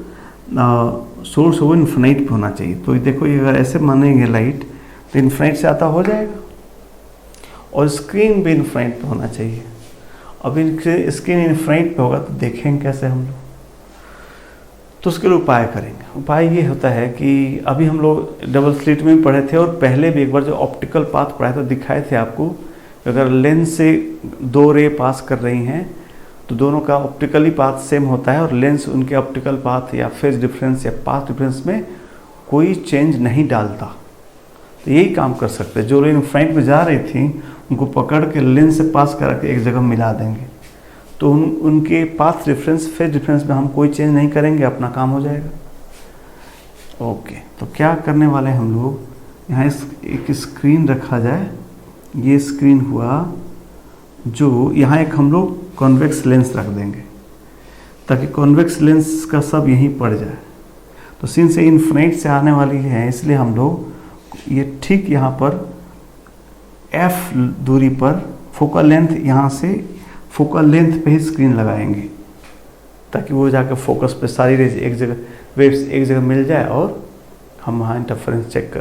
सोर्स हो इन्फिनिट पे होना चाहिए। तो देखो, ये अगर ऐसे मानेंगे लाइट तो इन्फिनिट से आता हो जाएगा, और स्क्रीन भी इन्फिनिट पे होना चाहिए। अब इनके स्क्रीन इन्फिनिट पे होगा तो देखेंगे कैसे हम लोग? तो उसके लिए उपाय करेंगे। उपाय ये होता है कि अभी हम लोग डबल स्लिट में भी पढ़े थे, और पहले भी एक बार जो ऑप्टिकल पाथ पढ़ाए तो दिखाए थे आपको, अगर लेंस से दो रे पास कर रही हैं तो दोनों का ऑप्टिकली पाथ सेम होता है, और लेंस उनके ऑप्टिकल पाथ या फेज डिफरेंस या पाथ डिफरेंस में कोई चेंज नहीं डालता। तो यही काम कर सकते हैं। जो रे इन्फिनिट में जा रही थी उनको पकड़ के लेंस से पास करा के एक जगह मिला देंगे, तो उनके पाथ डिफरेंस फेज डिफरेंस में हम कोई चेंज नहीं करेंगे, अपना काम हो जाएगा। ओके, तो क्या करने वाले हम लोग, यहाँ एक स्क्रीन रखा जाए। ये स्क्रीन हुआ, जो यहाँ एक हम लोग कॉन्वेक्स लेंस रख देंगे ताकि कॉन्वेक्स लेंस का सब यहीं पड़ जाए। तो सिंस ये इन्फिनिट से आने वाली है, इसलिए हम लोग ये ठीक यहाँ पर f दूरी पर फोकल लेंथ, यहाँ से फोकल लेंथ पे ही स्क्रीन लगाएंगे ताकि वो जाकर फोकस पे सारी रेज एक जगह, वेव्स एक जगह मिल जाए, और हम वहाँ इंटरफेरेंस चेक,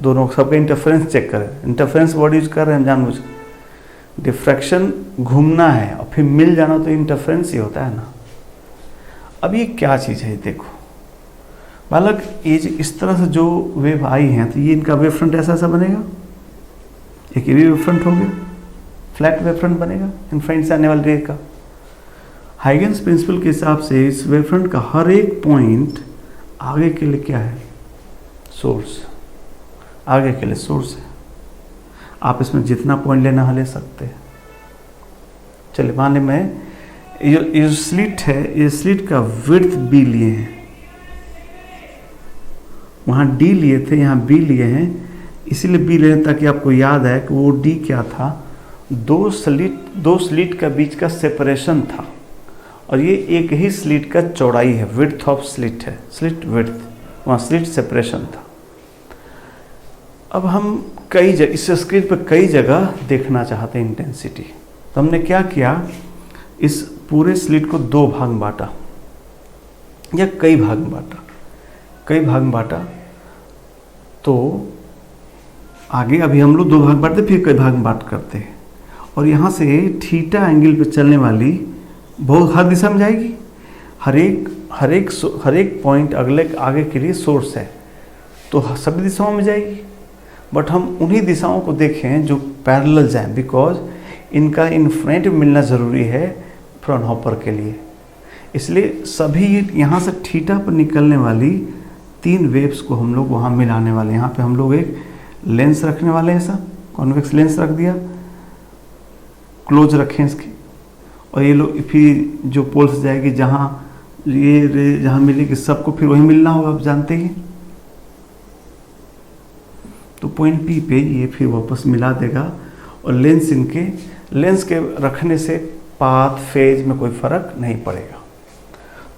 दोनों सबका इंटरफेरेंस चेक करें। इंटरफेरेंस वर्ड यूज कर रहे हैं हम जानबूझ। डिफ्रैक्शन घूमना है और फिर मिल जाना तो इंटरफेरेंस ही होता है ना। अब ये क्या चीज़ है, देखो बालक, ये इस तरह से जो वेव आई हैं तो ये इनका वेव फ्रंट ऐसा ऐसा बनेगा, एक ये भी वेव फ्रंट हो गया, फ्लैट वेव फ्रंट बनेगा इन्फिनिट से आने वाली रे का। हाइगेंस प्रिंसिपल के हिसाब से इस वेव फ्रंट का हर एक पॉइंट आगे के लिए क्या है, सोर्स, आगे के लिए सोर्स है। आप इसमें जितना पॉइंट लेना है ले सकते हैं। चलिए मान लें मैं ये स्लिट है, ये स्लिट का विड्थ बी लिए हैं, वहाँ डी लिए थे, यहाँ बी लिए हैं, इसीलिए बी ले ताकि आपको याद आए कि वो डी क्या था, दो स्लिट का बीच का सेपरेशन था, और ये एक ही स्लिट का चौड़ाई है, विड्थ ऑफ स्लिट है, स्लिट विड्थ, वहाँ स्लिट सेपरेशन था। अब हम कई जगह इस स्क्रीन पर कई जगह देखना चाहते हैं इंटेंसिटी, तो हमने क्या किया, इस पूरे स्लिट को दो भाग में बांटा या कई भाग में बांटा, तो आगे अभी हम लोग दो भाग बांटते फिर कई भाग में बांट करते हैं, और यहाँ से थीटा एंगल पे चलने वाली बहुत हर दिशा में जाएगी। हर एक पॉइंट अगले आगे के लिए सोर्स है, तो सभी दिशाओं में जाएगी, बट हम उन्हीं दिशाओं को देखें जो पैरेलल जाएं, बिकॉज इनका इन्फिनिट मिलना ज़रूरी है फ्रॉनहोफर के लिए। इसलिए सभी यहाँ से थीटा पर निकलने वाली तीन वेव्स को हम लोग वहाँ मिलाने वाले हैं। यहाँ पे हम लोग एक लेंस रखने वाले हैं, ऐसा कॉन्वेक्स लेंस रख दिया, क्लोज रखें इसके, और ये लोग फिर जो पोल्स जाएगी जहाँ ये रे जहाँ मिलेगी सबको फिर वही मिलना होगा, आप जानते ही। तो पॉइंट पी पे ये फिर वापस मिला देगा, और लेंस के रखने से पाथ फेज में कोई फर्क नहीं पड़ेगा।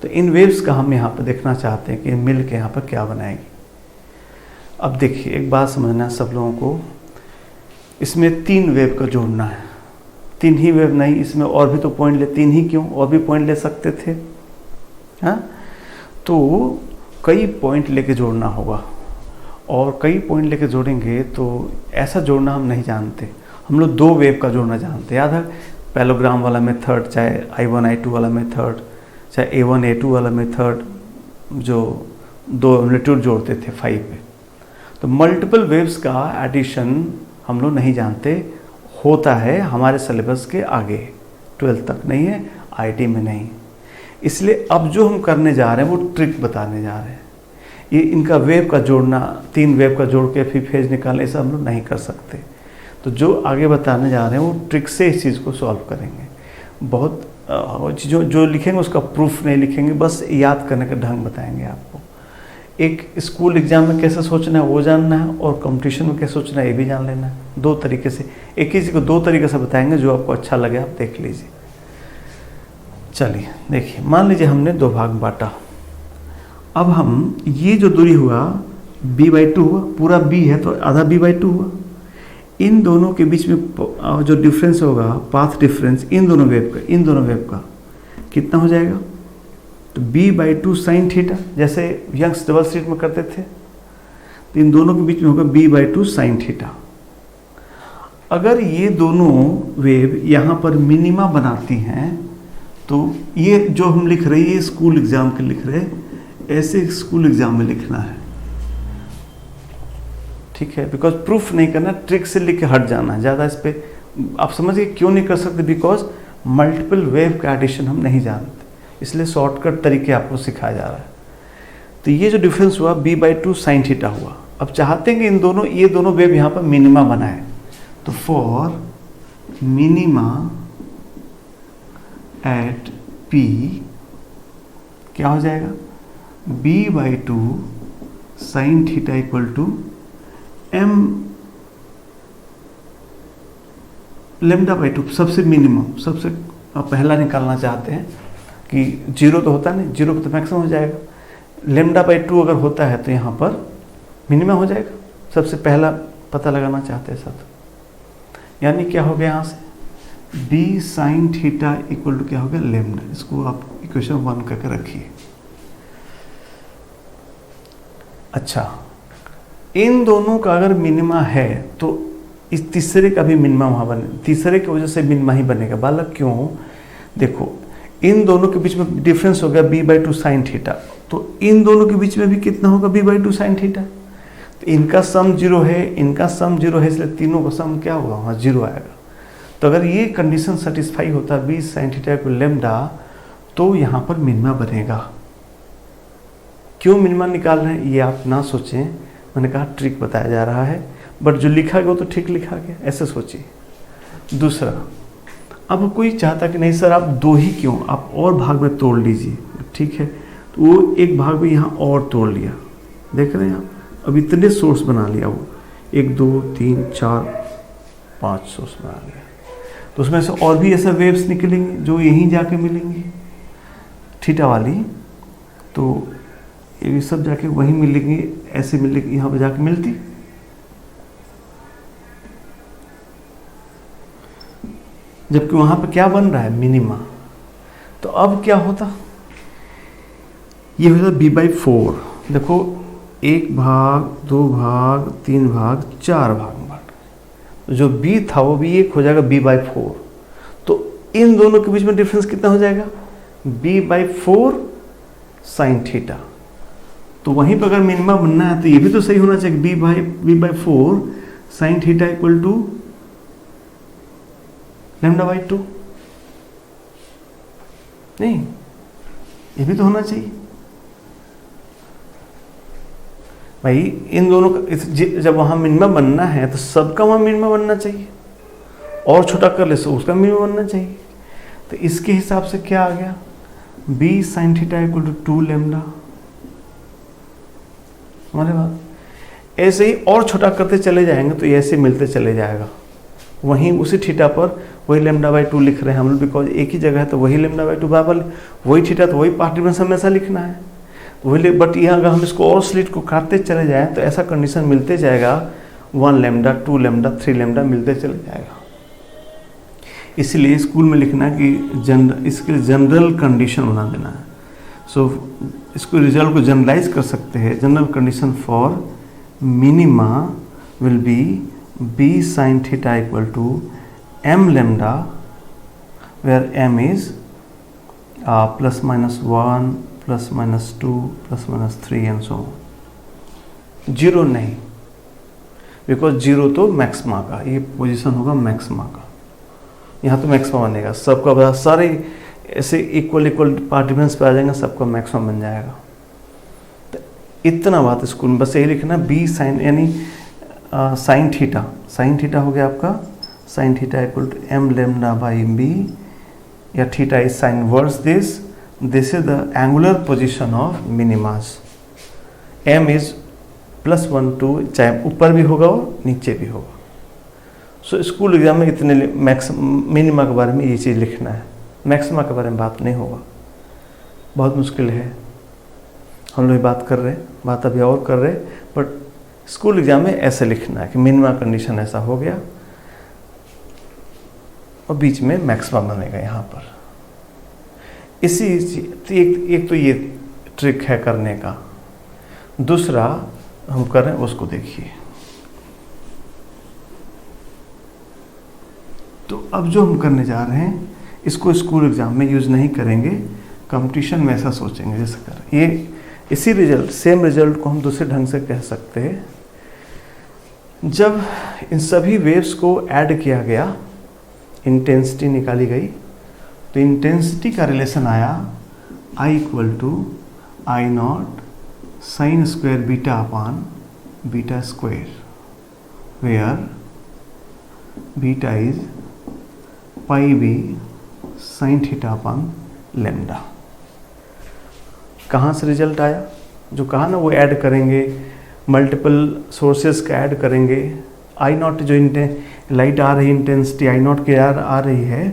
तो इन वेव्स का हम यहाँ पर देखना चाहते हैं कि मिल के यहाँ पर क्या बनाएगी। अब देखिए एक बात समझना है सब लोगों को, इसमें तीन वेव का जोड़ना है, तीन ही वेव नहीं, इसमें और भी तो पॉइंट ले, तीन ही क्यों, और भी पॉइंट ले सकते थे, हाँ। तो कई पॉइंट लेके जोड़ना होगा, और कई पॉइंट लेके जोड़ेंगे तो ऐसा जोड़ना हम नहीं जानते। हम लोग दो वेव का जोड़ना जानते हैं, याद है, पैलोग्राम वाला मेथड, चाहे I1 I2 वाला मेथड, चाहे A1 A2 वाला मेथड, जो दो एम्पलीट्यूड जोड़ते थे 5 पे। तो मल्टीपल वेव्स का एडिशन हम लोग नहीं जानते, होता है हमारे सिलेबस के आगे, 12th तक नहीं है, IT में नहीं। इसलिए अब जो हम करने जा रहे हैं वो ट्रिक बताने जा रहे हैं। ये इनका वेव का जोड़ना, तीन वेव का जोड़ के फिर फेज निकालने, ऐसा हम लोग नहीं कर सकते। तो जो आगे बताने जा रहे हैं वो ट्रिक से इस चीज़ को सॉल्व करेंगे। बहुत जो लिखेंगे उसका प्रूफ नहीं लिखेंगे, बस याद करने का ढंग बताएंगे आपको। एक स्कूल एग्जाम में कैसे सोचना है वो जानना है, और कंपटीशन में कैसे सोचना है ये भी जान लेना है। दो तरीके से, एक ही चीज़ को दो तरीके से बताएंगे, जो आपको अच्छा लगे आप देख लीजिए। चलिए देखिए, मान लीजिए हमने दो भाग बांटा। अब हम ये जो दूरी हुआ b/2 हुआ, पूरा b है तो आधा b/2 हुआ। इन दोनों के बीच में जो डिफरेंस होगा, पाथ डिफरेंस इन दोनों वेव का कितना हो जाएगा, तो b/2 साइन थीटा, जैसे यंग्स डबल स्लिट में करते थे। तो इन दोनों के बीच में होगा b/2 साइन थीटा। अगर ये दोनों वेव यहाँ पर मिनिमा बनाती हैं, तो ये जो हम लिख रहे हैं ये स्कूल एग्जाम के लिख रहे हैं, ऐसे स्कूल एग्जाम में लिखना है, ठीक है। बिकॉज प्रूफ नहीं करना, ट्रिक से लिख के हट जाना है ज़्यादा। इस पर आप समझिए क्यों नहीं कर सकते, बिकॉज मल्टीपल वेव का एडिशन हम नहीं जानते, इसलिए शॉर्टकट तरीके आपको सिखाया जा रहा है। तो ये जो डिफरेंस हुआ b/2 साइन थीटा हुआ। अब चाहते हैं कि इन दोनों, ये दोनों वेव यहाँ पर मिनिमा बनाए, तो फॉर मिनिमा एट p क्या हो जाएगा, b/2 sine theta equal to m λ/2, सबसे मिनिमम, सबसे पहला निकालना चाहते हैं कि जीरो तो होता नहीं, जीरो पर तो मैक्सिमम हो जाएगा। λ/2 अगर होता है तो यहाँ पर मिनिमम हो जाएगा, सबसे पहला पता लगाना चाहते हैं साथ। यानी क्या हो गया यहाँ से, b sine theta equal to क्या हो गया, लेमडा। इसको आप इक्वेशन 1 करके रखिए। अच्छा, इन दोनों का अगर मिनिमा है तो इस तीसरे का भी मिनिमा वहाँ बने, तीसरे की वजह से मिनिमा ही बनेगा। बालक क्यों, देखो इन दोनों के बीच में डिफरेंस हो गया b/2 साइन थीटा, तो इन दोनों के बीच में भी कितना होगा b/2 साइन थीटा। तो इनका सम जीरो है, इनका सम जीरो है, इसलिए तीनों का सम क्या होगा, वहाँ जीरो आएगा। तो अगर ये कंडीशन सेटिस्फाई होता है b साइन थीटा को लेमडा, तो यहाँ पर मिनिमा बनेगा। क्यों मिनिमा निकाल रहे हैं ये आप ना सोचें, मैंने कहा ट्रिक बताया जा रहा है, बट जो लिखा गया वो तो ठीक लिखा गया, ऐसे सोचिए। दूसरा, अब कोई चाहता कि नहीं सर आप दो ही क्यों, आप और भाग में तोड़ लीजिए, ठीक है। तो वो एक भाग में यहाँ और तोड़ लिया, देख रहे हैं आप, अब इतने सोर्स बना लिया, वो 1 2 3 4 5 सोर्स बना लिया। तो उसमें से और भी ऐसा वेव्स निकलेंगी जो यहीं जाके मिलेंगी थीटा वाली, तो ये सब जाके वहीं मिलेंगी, ऐसे मिलेगी, यहाँ पे जाके मिलती। जबकि वहां पे क्या बन रहा है, मिनिमा। तो अब क्या होता, ये होता b/4। देखो 1 भाग 2 भाग 3 भाग 4 भाग में बांट, तो जो b था वो भी 1 हो जाएगा b/4। तो इन दोनों के बीच में डिफरेंस कितना हो जाएगा, b/4 साइन थीटा। तो वहीं पर अगर मिनिमा बनना है तो ये भी तो सही होना चाहिए, b/4 sign theta equal to λ/2। नहीं, ये भी तो होना चाहिए। भाई इन दोनों का जब वहाँ मिनिमम बनना है तो सबका वहाँ मिनिमम बनना चाहिए, और छोटा कर ले तो उसका मिनिमम बनना चाहिए। तो इसके हिसाब से क्या आ गया, b sin theta equal to 2 lambda. हमारे बात ऐसे ही और छोटा करते चले जाएंगे तो ऐसे मिलते चले जाएगा, वहीं उसी थीटा पर वही लैम्डा बाई 2 लिख रहे हैं हम लोग, बिकॉज एक ही जगह है तो वही लैम्डा बाई 2 बराबर वही थीटा, तो वही पार्ट डिफरेंस हमेशा लिखना है वही। बट यहाँ अगर हम इसको और स्लिट को काटते चले जाएं तो ऐसा कंडीशन मिलते जाएगा, 1 लैम्डा 2 लैम्डा 3 लैम्डा मिलते चले जाएगा। इसलिए स्कूल में लिखना है कि इसके जनरल कंडीशन बना देना है। सो इसको रिजल्ट को जनरलाइज कर सकते हैं। General condition for minima will be b sin theta equal to m lambda where m is plus minus 1 plus minus 2 plus minus 3 and so on। Zero नहीं, बिकॉज जीरो तो मैक्सिमा का, ये position होगा maxima का, यहाँ तो maxima बनेगा सबका, बता सारे ऐसे इक्वल पार्ट डिफरेंस पे आ जाएंगे, सबका मैक्सिमम बन जाएगा। तो इतना बात स्कूल में बस यही लिखना, b sin यानी साइन थीटा हो गया आपका, sine theta equal to m lambda by b, या theta is sine verse this is the angular position of minimas. m is +1 2, चाहे ऊपर भी होगा और नीचे भी होगा। सो स्कूल एग्जाम में इतने मिनिमा के बारे में ये चीज़ लिखना है, मैक्सिमा के बारे में बात नहीं होगा, बहुत मुश्किल है। हम लोग बात कर रहे हैं, बात अभी और कर रहे हैं, बट स्कूल एग्जाम में ऐसे लिखना है कि मिनिमा कंडीशन ऐसा हो गया और बीच में मैक्सिमम बनेगा यहाँ पर। इसी एक तो ये ट्रिक है करने का। दूसरा हम कर रहे हैं उसको देखिए। तो अब जो हम करने जा रहे हैं इसको स्कूल एग्जाम में यूज नहीं करेंगे, कंपटीशन में ऐसा सोचेंगे जैसे कर ये इसी रिजल्ट सेम रिजल्ट को हम दूसरे ढंग से कह सकते हैं। जब इन सभी वेव्स को ऐड किया गया, इंटेंसिटी निकाली गई, तो इंटेंसिटी का रिलेशन आया I equal to I not sine square beta upon beta square, where beta is pi B sine theta upon lambda. कहाँ से रिजल्ट आया, जो कहा ना वो ऐड करेंगे, मल्टीपल सोर्सेस का ऐड करेंगे। आई नॉट जो लाइट आ रही इंटेंसिटी आई नॉट के आ रही है,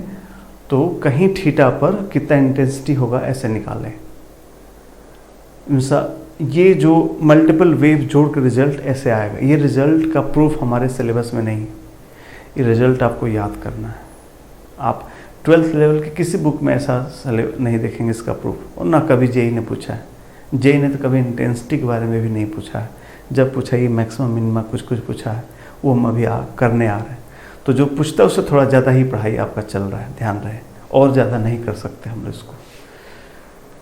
तो कहीं थीटा पर कितना इंटेंसिटी होगा ऐसे निकालें। ये जो मल्टीपल वेव जोड़ के रिजल्ट ऐसे आएगा। ये रिजल्ट का प्रूफ हमारे सिलेबस में नहीं, ये रिजल्ट आपको याद करना है। आप 12th लेवल के किसी बुक में ऐसा नहीं देखेंगे इसका प्रूफ, और ना कभी जेई ने पूछा है। जेई ने तो कभी इंटेंसिटी के बारे में भी नहीं पूछा है। जब पूछा ये मैक्सिमम मिनिमम कुछ पूछा है, वो हम अभी करने आ रहे हैं। तो जो पूछता है उससे थोड़ा ज़्यादा ही पढ़ाई आपका चल रहा है, ध्यान रहे, और ज़्यादा नहीं कर सकते हम लोग इसको।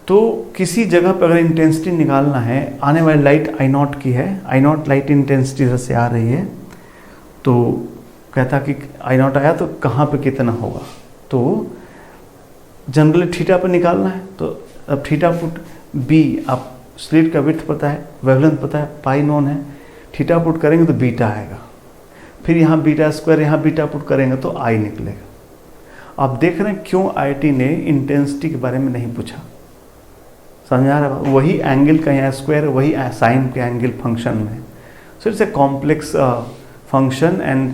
तो किसी जगह पर अगर इंटेंसिटी निकालना है, आने वाली लाइट आई नॉट की है, आई नॉट लाइट इंटेंसिटी इधर से आ रही है, तो कहता कि आई नॉट आया तो कहाँ पे कितना होगा, तो जनरली थीटा पर निकालना है। तो अब थीटा पुट बी, आप स्लिट का विड्थ पता है, वेवलेंथ पता है, पाई नोन है, थीटा पुट करेंगे तो बीटा आएगा। फिर यहाँ बीटा स्क्वायर, यहाँ बीटा पुट करेंगे तो आई निकलेगा। आप देख रहे हैं क्यों आईटी ने इंटेंसिटी के बारे में नहीं पूछा, समझ आ रहा है? वही एंगल का यहाँ स्क्वायर, वही साइन के एंगल फंक्शन में, so it's a complex function and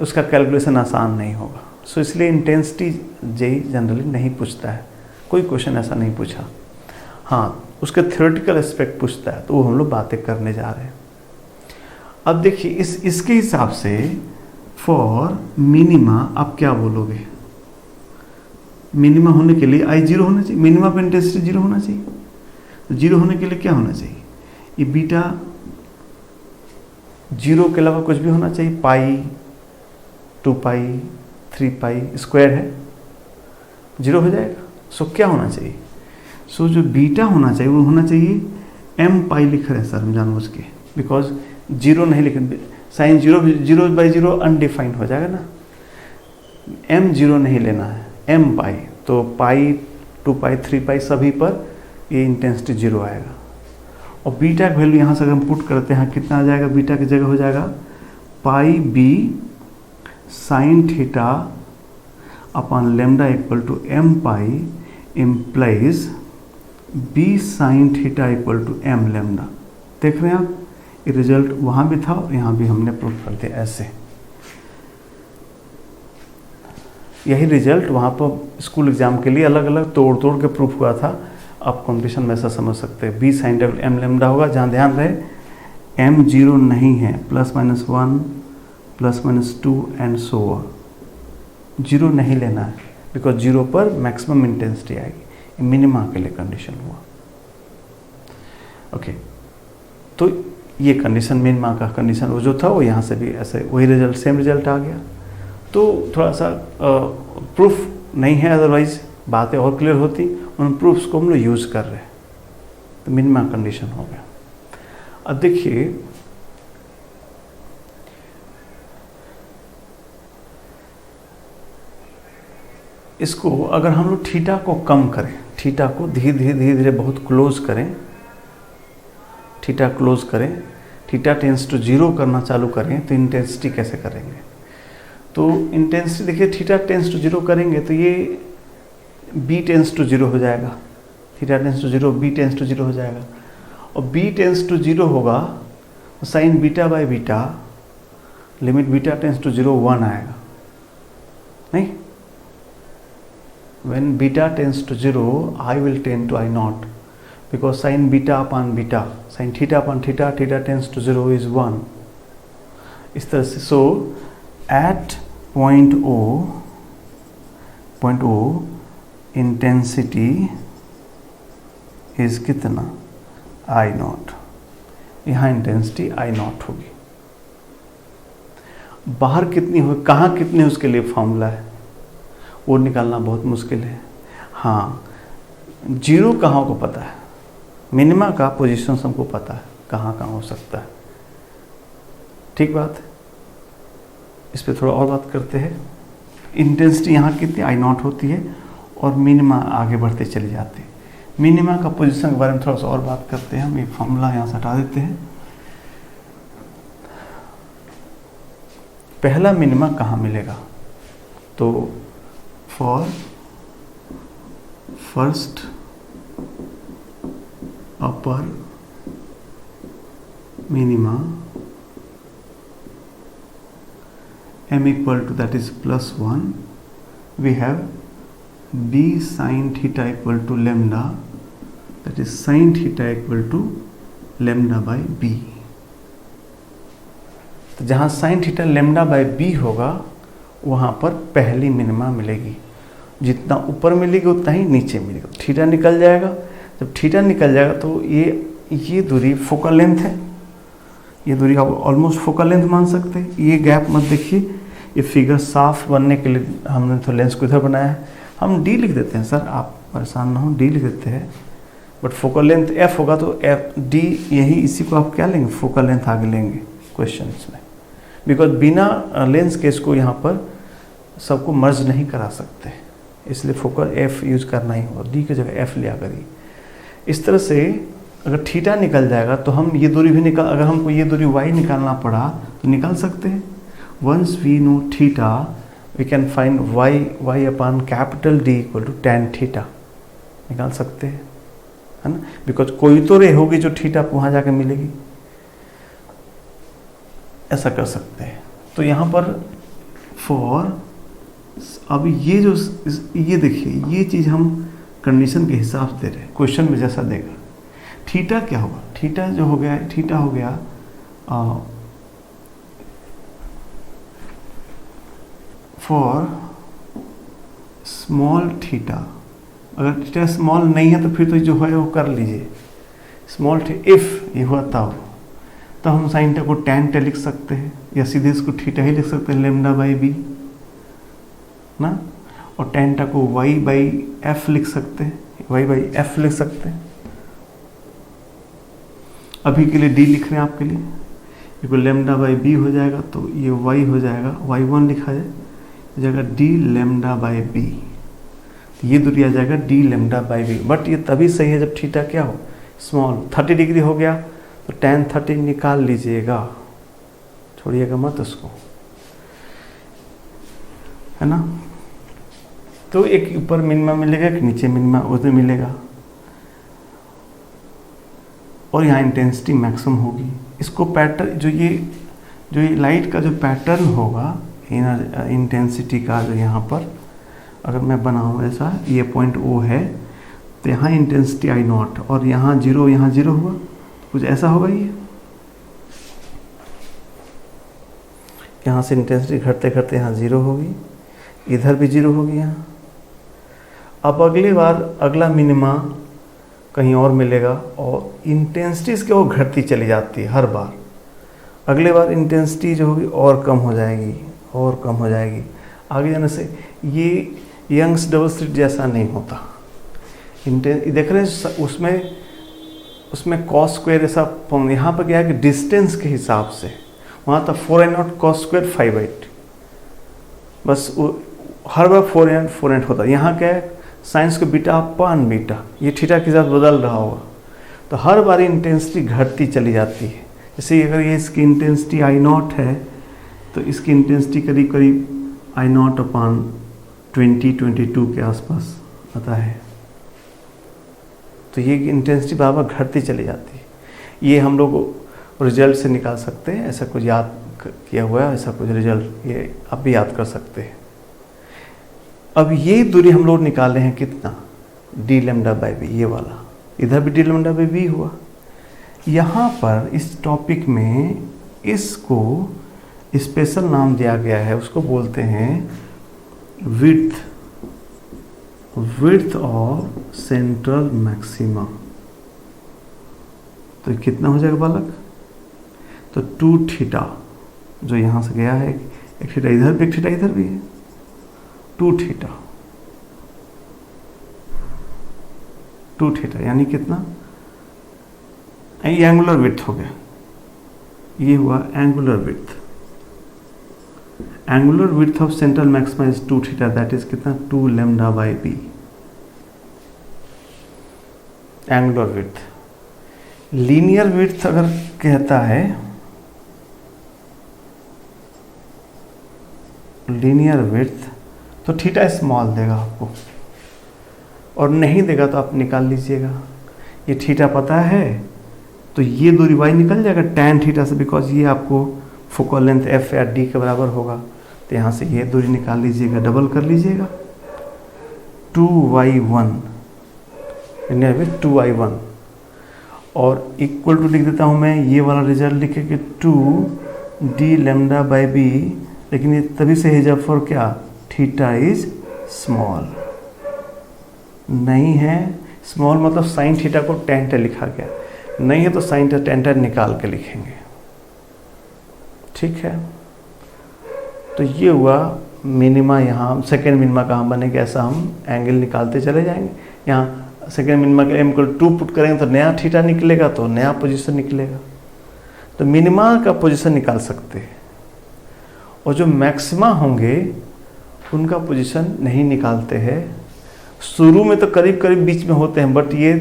उसका कैलकुलेशन आसान नहीं होगा। सो इसलिए इंटेंसिटी जेई जनरली नहीं पूछता है, कोई क्वेश्चन ऐसा नहीं पूछा। हाँ, उसके थ्योरेटिकल एस्पेक्ट पूछता है, तो वो हम लोग बातें करने जा रहे हैं। अब देखिए इसके हिसाब से फॉर मिनिमा आप क्या बोलोगे? मिनिमा होने के लिए आई जीरो होना चाहिए, मिनिमा पर इंटेंसिटी जीरो होना चाहिए। तो जीरो होने के लिए क्या होना चाहिए? ये बीटा जीरो के अलावा कुछ भी होना चाहिए, पाई 2 पाई 3 पाई स्क्वायर है, जीरो हो जाएगा। सो क्या होना चाहिए? सो जो बीटा होना चाहिए वो होना चाहिए m पाई लिख रहे हैं सर हम जानबूझ के, बिकॉज जीरो नहीं लिख, sine zero by zero undefined हो जाएगा ना, m जीरो नहीं लेना है, m पाई, तो पाई 2 पाई 3 पाई सभी पर ये इंटेंसिटी जीरो आएगा। और बीटा का वैल्यू यहाँ से अगर हम पुट करते हैं कितना आ जाएगा, बीटा की जगह हो जाएगा pi B sine theta upon lambda equal to M pi implies B sine theta equal to M lambda. देख रहे हैं आप, ये रिजल्ट वहाँ भी था और यहाँ भी हमने प्रूफ कर दिया ऐसे। यही रिजल्ट वहाँ पर स्कूल एग्जाम के लिए अलग अलग तोड़ तोड़ के प्रूफ हुआ था। आप कॉम्पिटिशन में ऐसा समझ सकते हैं, B sine double M lambda होगा, जहाँ ध्यान रहे एम जीरो नहीं है, +-1 +-2 एंड सो ऑन, जीरो नहीं लेना है बिकॉज जीरो पर मैक्सिमम इंटेंसिटी आएगी। मिनिमा के लिए कंडीशन हुआ। ओके, तो ये कंडीशन मिनिमा का कंडीशन वो जो था वो यहाँ से भी ऐसे वही रिजल्ट सेम रिजल्ट आ गया। तो थोड़ा सा प्रूफ नहीं है, अदरवाइज बातें और क्लियर होती। उन प्रूफ्स को हम लोग यूज़ कर रहे हैं, तो मिनिमा कंडीशन हो गया। अब देखिए इसको अगर हम लोग थीटा को कम करें, थीटा को धीरे धीरे बहुत क्लोज करें, थीटा क्लोज करें, थीटा टेंस टू 0 करना चालू करें, तो इंटेंसिटी कैसे करेंगे? तो इंटेंसिटी देखिए, थीटा टेंस टू 0 करेंगे तो ये बी टेंस टू 0 हो जाएगा, theta tends to 0 B tends to 0 हो जाएगा। और बी टेंस टू 0 होगा तो sine beta by beta limit beta tends to 0 1 आएगा, नहीं? When beta tends to 0, I will tend to I naught because sin beta upon beta, sin theta upon theta, theta tends to 0 is 1. इस तरह से, so at point O intensity is कितना? I naught. यहाँ intensity I naught होगी। बाहर कितनी हो, कहाँ कितनी, उसके लिए फॉर्मूला है, वो निकालना बहुत मुश्किल है। हाँ, जीरो कहाँ को पता है, मिनिमा का पोजीशन हमको पता है कहाँ कहाँ हो सकता है। ठीक बात है, इस पर थोड़ा और बात करते हैं। इंटेंसिटी यहाँ कितनी आई नॉट होती है और मिनिमा आगे बढ़ते चले जाते हैं। मिनिमा का पोजीशन के बारे में थोड़ा सा और बात करते हैं। हम एक फॉर्मूला यहाँ से हटा देते हैं। पहला मिनिमा कहाँ मिलेगा? तो for first upper minima m equal to, that is +1, we have b sin theta equal to lambda, that is sin theta equal to lambda by b। तो जहाँ sin theta lambda by b होगा वहाँ पर पहली minima मिलेगी। जितना ऊपर मिलेगी उतना ही नीचे मिलेगा। थीटा निकल जाएगा, जब थीटा निकल जाएगा तो ये दूरी फोकल लेंथ है, ये दूरी आप ऑलमोस्ट फोकल लेंथ मान सकते हैं। ये गैप मत देखिए, ये फिगर साफ बनने के लिए हमने तो लेंस को इधर बनाया है। हम डी लिख देते हैं, सर आप परेशान ना हो, डी लिख देते हैं, बट फोकल लेंथ एफ होगा तो एफ डी, यही इसी को आप क्या लेंगे, फोकल लेंथ आगे लेंगे क्वेश्चन में, बिकॉज बिना लेंस के इसको यहाँ पर सबको मर्ज नहीं करा सकते, इसलिए फोकल एफ यूज करना ही होगा, डी की जगह एफ लिया करिए। इस तरह से अगर थीटा निकल जाएगा तो हम ये दूरी भी निकाल, अगर हमको ये दूरी वाई निकालना पड़ा तो निकाल सकते हैं। Once we know theta we can find Y upon capital D equal to tan theta, निकाल सकते हैं, है ना? बिकॉज कोई तो रे होगी जो थीटा वहाँ जाके मिलेगी, ऐसा कर सकते हैं। तो यहाँ पर फॉर, अब ये जो ये देखिए, ये चीज़ हम कंडीशन के हिसाब से दे रहे हैं, क्वेश्चन में जैसा देगा। थीटा क्या होगा? थीटा जो हो गया, थीटा हो गया फॉर स्मॉल थीटा। अगर थीटा स्मॉल नहीं है तो फिर तो जो है वो कर लीजिए, स्मॉल इफ ये हुआ तब हम साइन थीटा को tan थीटा लिख सकते हैं, या सीधे इसको थीटा ही लिख सकते हैं लेमडा बाई बी ना, और tan थीटा को y बाई एफ लिख सकते हैं, y बाई एफ लिख सकते हैं। अभी के लिए d लिख रहे हैं आपके लिए, ये लेमडा बाई बी हो जाएगा तो ये y हो जाएगा, y1 लिखा जाए हो जाएगा d लेमडा बाई बी, ये दूरी आ जाएगा d lambda by B. But ये तभी सही है जब थीटा क्या हो, स्मॉल 30 डिग्री हो गया तो tan 30 निकाल लीजिएगा, छोड़िएगा मत उसको, है ना। तो एक ऊपर मिनिमा मिलेगा, एक नीचे मिनिमा उधर मिलेगा, और यहाँ इंटेंसिटी मैक्सिमम होगी। इसको पैटर्न जो ये लाइट का जो पैटर्न होगा इंटेंसिटी का, जो यहाँ पर अगर मैं बनाऊँ ऐसा, ये पॉइंट O है तो यहाँ इंटेंसिटी I0 और यहाँ जीरो हुआ, कुछ ऐसा होगा। ये यहाँ से इंटेंसिटी घटते घटते यहाँ 0 होगी, इधर भी 0 होगी यहाँ। अब अगली बार अगला मिनिमा कहीं और मिलेगा और इंटेंसिटी इसके वो घटती चली जाती है हर बार। अगले बार इंटेंसिटी जो होगी और कम हो जाएगी और कम हो जाएगी आगे जाने से। ये यंग्स डबल स्लिट जैसा नहीं होता। देख रहे हैं उसमें कॉस स्क्वायर ऐसा, यहाँ पर क्या है कि डिस्टेंस के हिसाब से वहाँ तक 4n0 कॉस स्क्वायर 5/8, बस वो हर बार 4n होता है। यहाँ क्या है साइंस को बीटा अपान बीटा, ये थीटा के साथ बदल रहा होगा, तो हर बार इंटेंसिटी घटती चली जाती है। जैसे अगर ये इसकी इंटेंसिटी I0 है तो इसकी इंटेंसिटी करीब करीब I0 अपान 20-22 के आसपास आता है। तो ये इंटेंसिटी बार घटती चली जाती है। ये हम लोग रिजल्ट से निकाल सकते हैं, ऐसा कुछ याद किया हुआ है, ऐसा कुछ रिजल्ट ये आप भी याद कर सकते हैं। अब ये दूरी हम लोग निकाले हैं कितना, d(λ/b), ये वाला, इधर भी d(λ/b) हुआ। यहाँ पर इस टॉपिक में इसको स्पेशल नाम दिया गया है, उसको बोलते हैं विड्थ ऑफ सेंट्रल मैक्सिमा। तो कितना हो जाएगा बालक, तो 2θ जो यहाँ से गया है, एक थीटा इधर भी एक थीटा इधर भी है, 2θ यानी कितना, ये एंगुलर विड्थ हो गया, ये हुआ angular width. Angular width of central maxima is 2θ, that is कितना 2λ/b angular width. Linear width अगर कहता है, लीनियर विड्थ तो थीटा स्मॉल देगा आपको, और नहीं देगा तो आप निकाल लीजिएगा। ये थीटा पता है तो ये दूरी y निकल जाएगा tan थीटा से, बिकॉज ये आपको फोकल लेंथ f या d के बराबर होगा। तो यहाँ से ये दूरी निकाल लीजिएगा, डबल कर लीजिएगा, 2y1 2y1, और इक्वल टू लिख देता हूँ मैं, ये वाला रिजल्ट लिखे कि 2d(λ/b), लेकिन ये तभी से है जब फॉर क्या, थीटा इज स्मॉल। नहीं है स्मॉल मतलब साइन थीटा को tan θ लिखा गया, नहीं है तो साइन tan θ निकाल के लिखेंगे, ठीक है। तो ये हुआ मिनिमा। यहाँ सेकेंड मिनिमा कहाँ बनेगा, ऐसा हम एंगल निकालते चले जाएंगे। यहाँ सेकेंड मिनिमा के m=2 पुट करेंगे तो नया थीटा निकलेगा, तो नया पोजीशन निकलेगा। तो मिनिमा का पोजीशन निकाल सकते हैं, और जो मैक्सिमा होंगे उनका पोजीशन नहीं निकालते हैं। शुरू में तो करीब करीब बीच में होते हैं, बट ये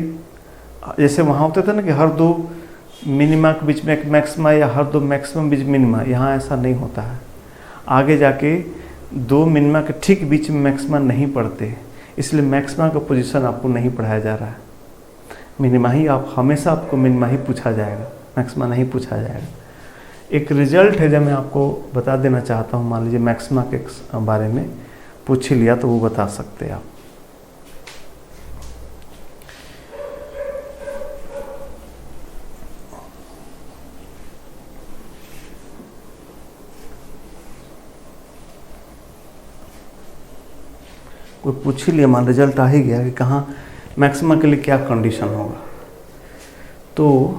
जैसे वहाँ होते थे ना कि हर दो मिनिमा के बीच में एक मैक्सिमा या हर दो मैक्सिमम बीच मिनिमा, यहाँ ऐसा नहीं होता है। आगे जाके दो मिनिमा के ठीक बीच में मैक्सिमा नहीं पढ़ते, इसलिए मैक्सिमा का पोजीशन आपको नहीं पढ़ाया जा रहा है। मिनिमा ही आप हमेशा आपको मिनिमा ही पूछा जाएगा, मैक्सिमा नहीं पूछा जाएगा। एक रिजल्ट है जो मैं आपको बता देना चाहता हूँ। मान लीजिए मैक्सिमा के बारे में पूछ ही लिया तो वो बता सकते हैं आप। कोई पूछ ही लिया, मान रिजल्ट आ ही गया कि कहाँ मैक्सिमा के लिए क्या कंडीशन होगा। तो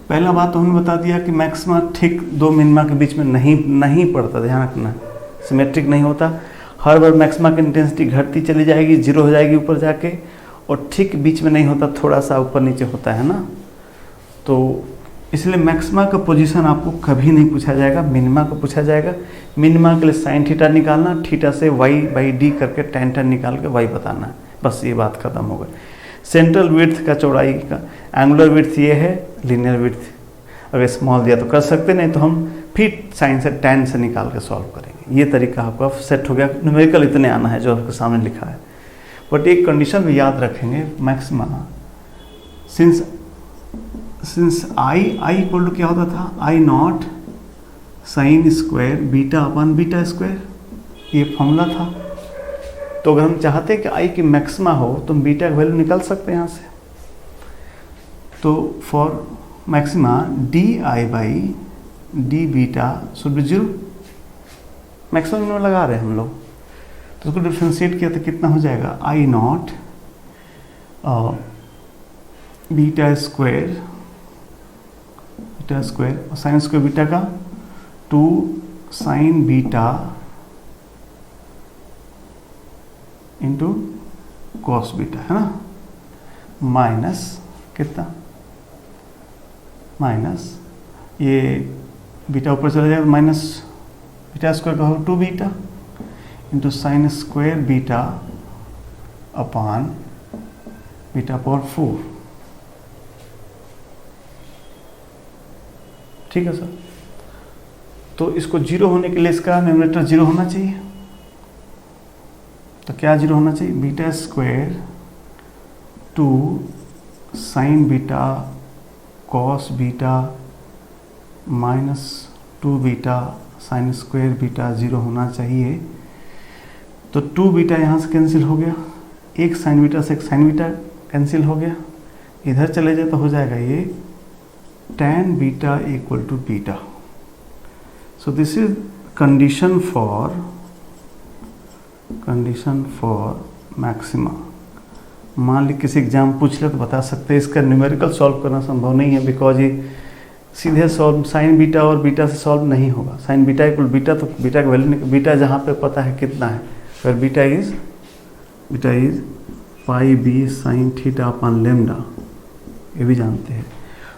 पहला बात तो हमने बता दिया कि मैक्सिमा ठीक दो मिनिमा के बीच में नहीं पड़ता, ध्यान रखना, सिमेट्रिक नहीं होता। हर बार मैक्सिमा की इंटेंसिटी घटती चली जाएगी, जीरो हो जाएगी ऊपर जाके, और ठीक बीच में नहीं होता, थोड़ा सा ऊपर नीचे होता है ना। तो इसलिए मैक्सिमा का पोजीशन आपको कभी नहीं पूछा जाएगा, मिनिमा को पूछा जाएगा। मिनिमा के लिए साइन थीटा निकालना, थीटा से y/d करके tan θ निकाल के y बताना है, बस ये बात खत्म हो गई। सेंट्रल विड्थ का चौड़ाई का एंगुलर विड्थ ये है, लीनियर विड्थ अगर स्मॉल दिया तो कर सकते, नहीं तो हम फिर साइन से tan से निकाल के सॉल्व करेंगे। ये तरीका आपका सेट हो गया। न्यूमेरिकल इतने आना है जो आपके सामने लिखा है, बट एक कंडीशन भी याद रखेंगे, maxima since I equal to क्या होता था, I not sine square beta upon beta square, ये फॉर्मूला था। तो अगर हम चाहते हैं कि आई की मैक्सिमा हो तो हम बीटा का वैल्यू निकाल सकते हैं यहाँ से। तो for maxima D I by D beta should be 0, maximum में लगा रहे हैं हम लोग, तो उसको डिफ्रेंशिएट किया तो कितना हो जाएगा, आई नॉट बीटा स्क्वायर और साइन स्क्वायर बीटा का 2 sign beta into cos beta, है ना, माइनस कितना, माइनस ये बीटा ऊपर चला जाएगा, माइनस बीटा स्क्वायर का हो 2 beta into sine square beta upon beta power 4। ठीक है सर। तो इसको 0 होने के लिए इसका न्यूमरेटर 0 होना चाहिए। तो क्या 0 होना चाहिए, beta square 2 sign beta cos beta minus 2 beta sine square beta 0 होना चाहिए। तो 2 बीटा यहाँ से कैंसिल हो गया, एक साइन बीटा से एक साइन बीटा कैंसिल हो गया, इधर चले जाए तो हो जाएगा ये tan beta equal to beta. So this is condition for maxima. मान ली किसी एग्जाम पूछ ले तो बता सकते हैं, इसका न्यूमेरिकल सॉल्व करना संभव नहीं है, बिकॉज ये सीधे सॉल्व साइन बीटा और बीटा से सॉल्व नहीं होगा। साइन बीटा इक्वल बीटा, तो बीटा का वैल्यू, बीटा जहाँ पे पता है कितना है, फिर beta is pi B sine theta upon lambda, ये भी जानते हैं।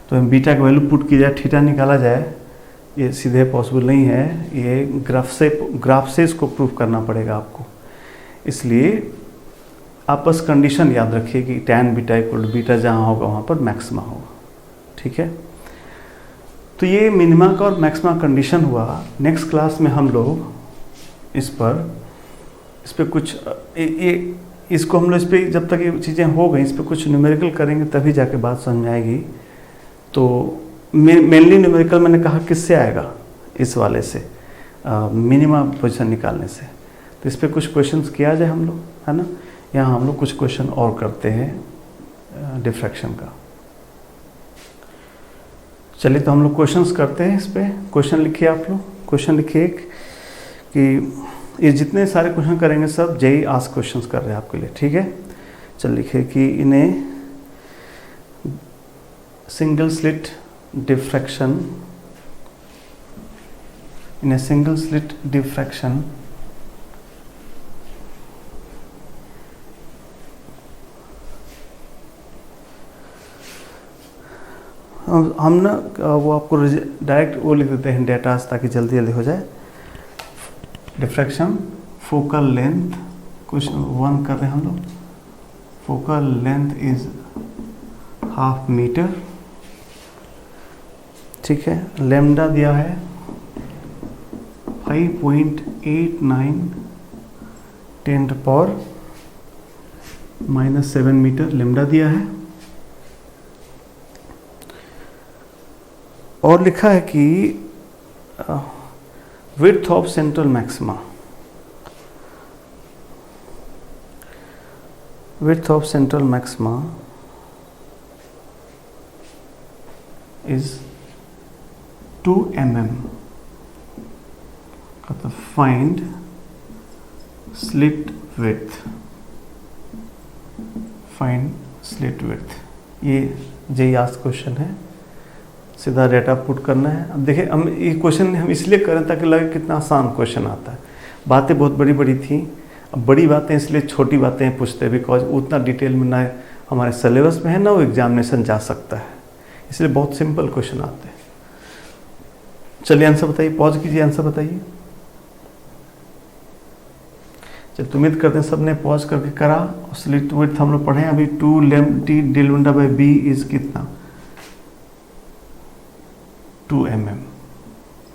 तो हम बीटा का वैल्यू पुट की जाए, थीटा निकाला जाए, ये सीधे पॉसिबल नहीं है, ये ग्राफ से इसको प्रूव करना पड़ेगा आपको। इसलिए आप बस कंडीशन याद रखिए कि tan beta equal to beta जहाँ होगा वहाँ पर मैक्सिमा होगा। ठीक है, तो ये मिनिमा का और मैक्सिमा कंडीशन हुआ। नेक्स्ट क्लास में हम लोग इस पे कुछ इसको हम लोग इस पर जब तक ये चीज़ें हो गई, इस पर कुछ न्यूमेरिकल करेंगे तभी जाके बात समझ में आएगी। तो मेनली न्यूमेरिकल मैंने कहा किससे आएगा, इस वाले से, मिनिमा पोजीशन निकालने से। तो इस पर कुछ क्वेश्चंस किया जाए हम लोग, है ना। यहाँ हम लोग कुछ क्वेश्चन और करते हैं डिफ्रैक्शन का। चलिए तो हम लोग क्वेश्चंस करते हैं। इस पे क्वेश्चन लिखिए, आप लोग क्वेश्चन लिखिए कि ये जितने सारे क्वेश्चन करेंगे सब जेई आस्क क्वेश्चंस कर रहे हैं आपके लिए। ठीक है, चल लिखिए कि इन्हें single slit diffraction, in a single slit diffraction हम ना वो आपको डायरेक्ट वो लिख देते हैं डेटा ताकि जल्दी जल्दी हो जाए। डिफ्रैक्शन फोकल लेंथ, क्वेश्चन 1 कर रहे हैं हम लोग। Focal length is 1/2 metre. ठीक है, लेमडा दिया है 5.89 10⁻⁻7 मीटर लेमडा दिया है। और लिखा है कि width of central maxima, width of central maxima is 2 mm. तो find slit width, find slit width। ये जेई आस्क क्वेश्चन है, सीधा डेटा पुट करना है। अब देखिए हम ये क्वेश्चन हम इसलिए करें ताकि लगे कितना आसान क्वेश्चन आता है। बातें बहुत बड़ी बड़ी थी, अब बड़ी बातें इसलिए छोटी बातें पूछते, बिकॉज उतना डिटेल में ना हमारे सिलेबस में है ना वो एग्जामिनेशन जा सकता है, इसलिए बहुत सिंपल क्वेश्चन आते हैं। चलिए आंसर बताइए, पॉज कीजिए, आंसर बताइए। चलिए उम्मीद करते हैं सबने पॉज करके करा। और स्लिट विड्थ हम लोग पढ़े अभी 2 लेमटी D lambda by B is कितना 2 mm,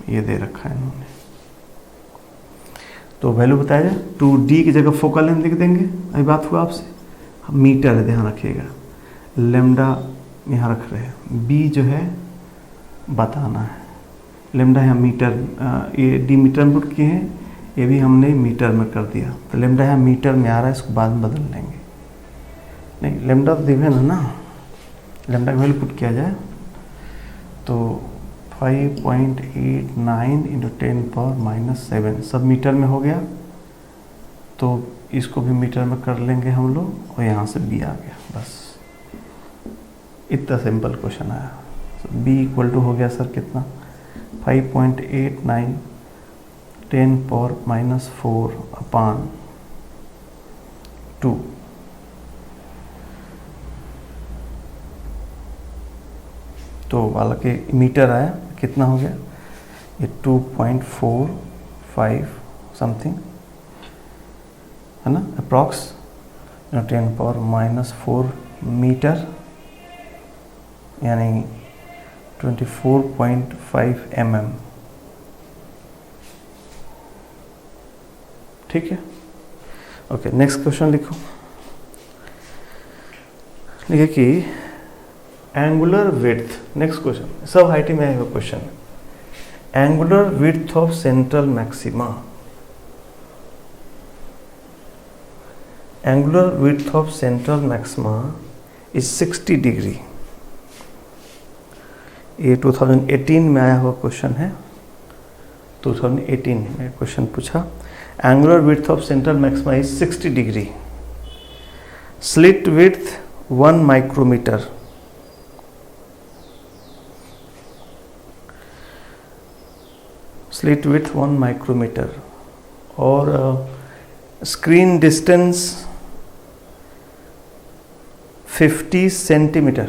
ये दे रखा है इन्होंने। तो वैल्यू बताया जाए 2d की जगह फोकल लेंथ लिख देंगे। अभी बात हुआ आपसे, मीटर है, ध्यान रखिएगा। लेमडा यहाँ रख रहे हैं, b जो है बताना है, लेमडा है मीटर, ये डी मीटर में पुट किए हैं, ये भी हमने मीटर में कर दिया। तो लेमडा यहाँ मीटर में आ रहा है, इसको बाद में बदल लेंगे। नहीं लेमडा तो दिव्य है ना, लेमडा का वैल्यू पुट किया जाए तो 5.89 इंटू 10⁻⁷ सब मीटर में हो गया। तो इसको भी मीटर में कर लेंगे हम लोग, और यहाँ से बी आ गया। बस इतना सिंपल क्वेश्चन आया। बी इक्वल टू हो गया सर कितना 5.89 10⁻⁴/2। तो हालांकि मीटर आया, कितना हो गया ये 2.45 समथिंग है ना, अप्रॉक्स 10⁻⁴ मीटर, यानी 24.5 mm। ठीक है, ओके। नेक्स्ट क्वेश्चन लिखो, लिखे कि एंगुलर विड्थ, नेक्स्ट क्वेश्चन सब हाइटी में आएगा question, angular width of central maxima, angular width of central maxima is 60 degree. ये 2018 में आया हुआ क्वेश्चन है, 2018 में क्वेश्चन पूछा, angular width of central maxima is 60 degree, slit width 1 micrometre, slit width 1 micrometre, और screen distance 50 centimetre,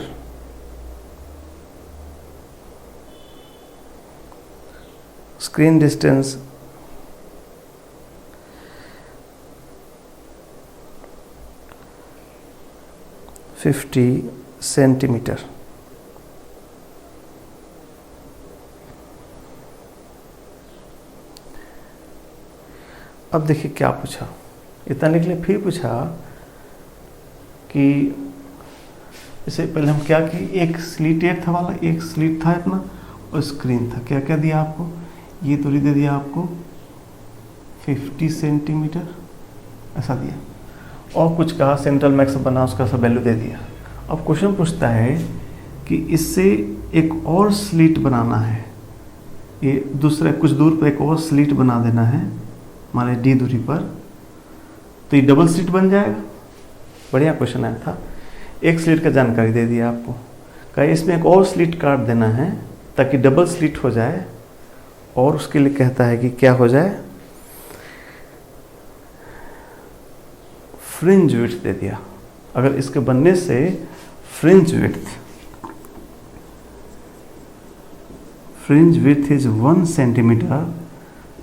screen distance 50 centimetre. अब देखिए क्या पूछा, इतना लिख ले, फिर पूछा कि इससे पहले हम क्या कि एक स्लिटेड था वाला, एक स्लिट था इतना, और स्क्रीन था, क्या क्या दिया आपको, ये दूरी दे दिया आपको 50 सेंटीमीटर ऐसा दिया, और कुछ कहा सेंट्रल मैक्स बना, उसका सब वैल्यू दे दिया। अब क्वेश्चन पूछता है कि इससे एक और स्लिट बनाना है, ये दूसरे कुछ दूर पर एक और स्लिट बना देना है, माने डी दूरी पर, तो ये डबल स्लिट बन जाएगा। बढ़िया क्वेश्चन आया था, एक स्लिट का जानकारी दे दिया आपको, कहा इसमें एक और स्लिट काट देना है ताकि डबल स्लिट हो जाए, और उसके लिए कहता है कि क्या हो जाए, फ्रिंज विड्थ दे दिया। अगर इसके बनने से फ्रिंज विड्थ इज 1 सेंटीमीटर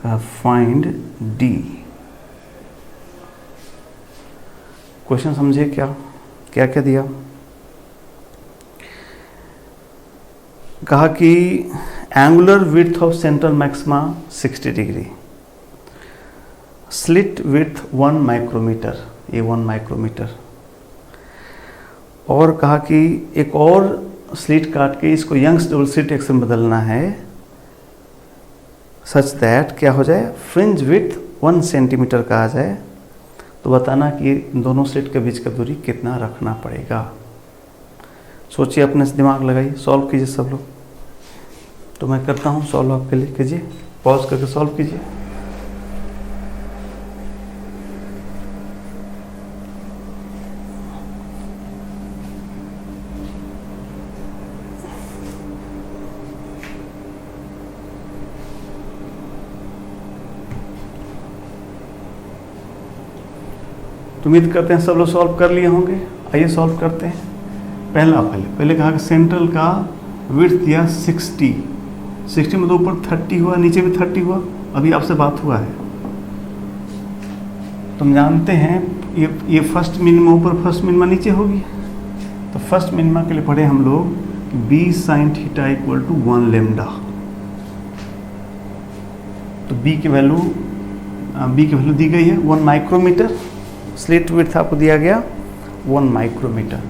का फाइंड डी। क्वेश्चन समझिए, क्या क्या क्या दिया, कहा कि angular width of central maxima 60 degree, slit width 1 micrometre, ये 1 माइक्रोमीटर, और कहा कि एक और स्लिट काट के इसको यंग्स डबल स्लिट एक्स में बदलना है, सच दैट क्या हो जाए, फ्रिंज विड्थ 1 सेंटीमीटर का आ जाए। तो बताना कि दोनों स्लिट के बीच का दूरी कितना रखना पड़ेगा। सोचिए, अपने से दिमाग लगाइए, सॉल्व कीजिए सब लोग। तो मैं करता हूँ सॉल्व, आपके लिए कीजिए, पॉज करके सॉल्व कीजिए। तो उम्मीद करते हैं सब लोग सॉल्व कर लिए होंगे। आइए सॉल्व करते हैं। पहले कहा कि सेंट्रल का विड्थ दिया 60 में, तो ऊपर 30 हुआ, नीचे भी 30 हुआ। अभी आपसे बात हुआ है तुम जानते हैं ये फर्स्ट मिनिमा ऊपर फर्स्ट मिनिमा नीचे होगी, तो फर्स्ट मिनिमा के लिए पढ़े हम लोग b sin theta equal to 1 lambda. तो b की वैल्यू दी गई है 1 माइक्रोमीटर, स्लिट विड्थ आपको दिया गया 1 micrometre,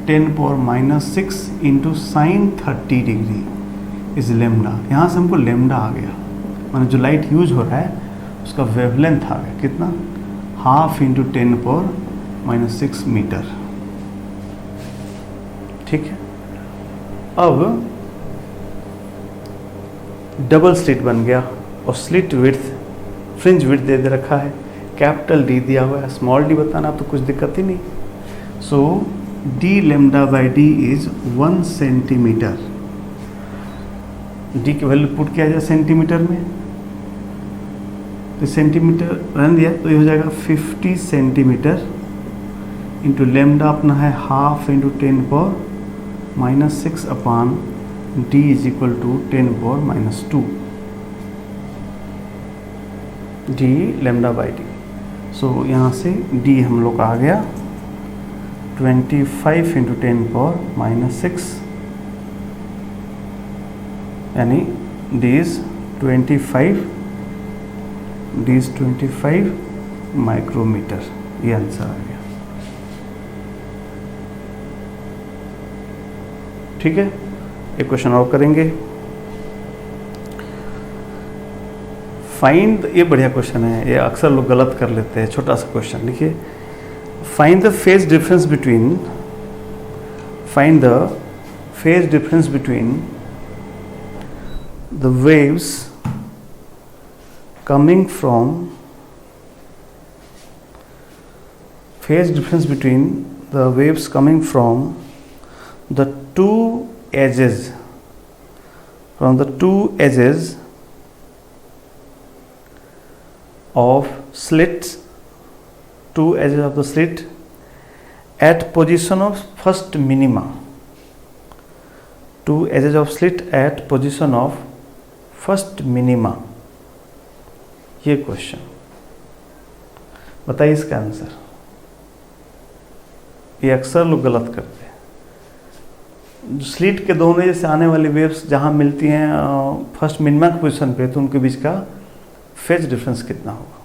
10⁻⁻6 into sine 30 degree is lambda. यहाँ से हमको लेमडा आ गया, माने जो लाइट यूज हो रहा है उसका वेवलेंथ आ गया कितना, 1/2 इंटू 10⁻⁻6 मीटर। ठीक है, अब डबल स्लिट बन गया और स्लिट विड्थ फ्रिंज विड्थ दे रखा है, कैपिटल डी दिया हुआ है, स्मॉल डी बताना तो कुछ दिक्कत ही नहीं। So D lambda by D is 1 centimetre. D की वैल्यू पुट किया जाए सेंटीमीटर में, तो सेंटीमीटर रन दिया तो ये हो जाएगा 50 सेंटीमीटर इंटू लेमडा अपना है 1/2 into 10⁻⁻6 upon D is equal to 10⁻⁻2 D lambda by D. So यहाँ से डी हम लोग का आ गया 25 इंटू 10⁻⁻6, यानी डी इज 25 माइक्रोमीटर। ये आंसर आ गया। ठीक है, एक क्वेश्चन और करेंगे। फाइंड, ये बढ़िया क्वेश्चन है, ये अक्सर लोग गलत कर लेते हैं। छोटा सा क्वेश्चन लिखिए, find the phase difference between the waves coming from phase difference between the waves coming from the two edges of slits, two edges of the slit at position of first minima, two edges of slit at position of first minima. ये question बताइए इसका answer. ये अक्सर लोग गलत करते हैं। Slit के दोनों जैसे आने वाली वेव्स जहां मिलती हैं फर्स्ट मिनिमा की पोजीशन पे, तो उनके बीच का फेज डिफरेंस कितना होगा।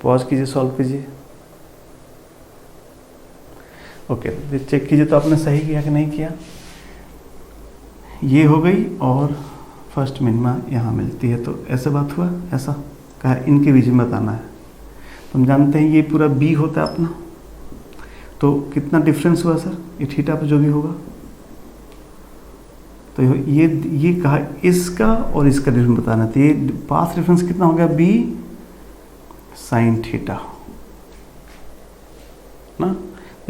पॉज कीजिए, सॉल्व कीजिए। ओके, चेक कीजिए तो आपने सही किया कि नहीं किया। ये हो गई और फर्स्ट मिनिमा यहाँ मिलती है, तो ऐसे बात हुआ, ऐसा कहा इनके बीच में बताना है। तो हम जानते हैं ये पूरा बी होता है अपना, तो कितना डिफरेंस हुआ सर, ये थीटा पे जो भी होगा, तो ये कहा इसका और इसका डिफरेंस बताना है। तो ये पाथ डिफरेंस कितना हो गया, बी साइन थीटा ना,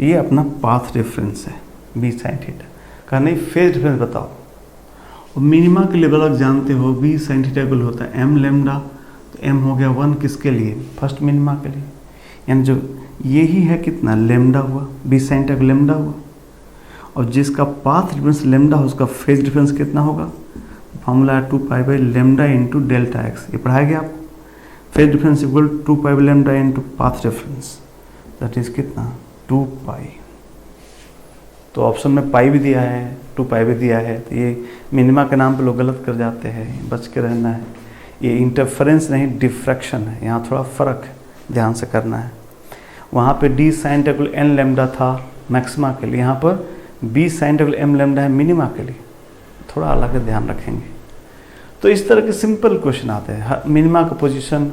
ये अपना पाथ डिफरेंस है बी साइन थीटा। कहा नहीं फेज डिफरेंस बताओ, और मिनिमा के लेवल आप जानते हो बी साइन थीटा इक्वल होता है एम लेमडा, तो एम हो गया 1 किसके लिए, फर्स्ट मिनिमा के लिए, यानी जो यही है कितना लेमडा हुआ, बी साइन थीटा लेमडा हुआ, और जिसका पाथ डिफरेंस लेमडा हो उसका फेज डिफरेंस कितना होगा, फॉर्मूला है 2π लेमडा इंटू डेल्टा एक्स। ये पढ़ाया गया आपको, phase difference equal 2π lambda into path difference, that is कितना 2π। तो ऑप्शन में पाई भी दिया है, 2π भी दिया है, तो ये मिनिमा के नाम पे लोग गलत कर जाते हैं, बच के रहना है। ये इंटरफेरेंस नहीं डिफ्रैक्शन है, यहाँ थोड़ा फ़र्क ध्यान से करना है। वहाँ पे D sine table N lambda था मैक्सिमा के लिए, यहाँ पर B sine table M lambda है मिनिमा के लिए, थोड़ा अलग ध्यान रखेंगे। तो इस तरह के सिंपल क्वेश्चन आते हैं। मिनिमा का पोजीशन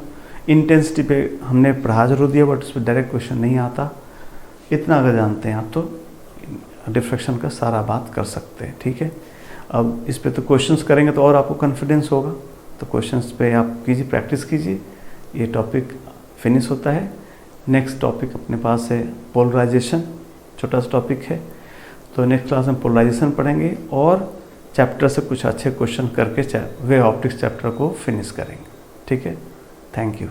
इंटेंसिटी पे हमने पढ़ा जरूर दिया, बट उस पर डायरेक्ट क्वेश्चन नहीं आता। इतना अगर जानते हैं आप तो डिफ्रैक्शन का सारा बात कर सकते हैं। ठीक है, अब इस पे तो क्वेश्चंस करेंगे तो और आपको कॉन्फिडेंस होगा, तो क्वेश्चंस पे आप कीजिए, प्रैक्टिस कीजिए। ये टॉपिक फिनिश होता है। नेक्स्ट टॉपिक अपने पास है पोलराइजेशन, छोटा सा टॉपिक है, तो नेक्स्ट क्लास में पोलराइजेशन पढ़ेंगे और चैप्टर से कुछ अच्छे क्वेश्चन करके वे ऑप्टिक्स चैप्टर को फिनिश करेंगे। ठीक है, थैंक यू।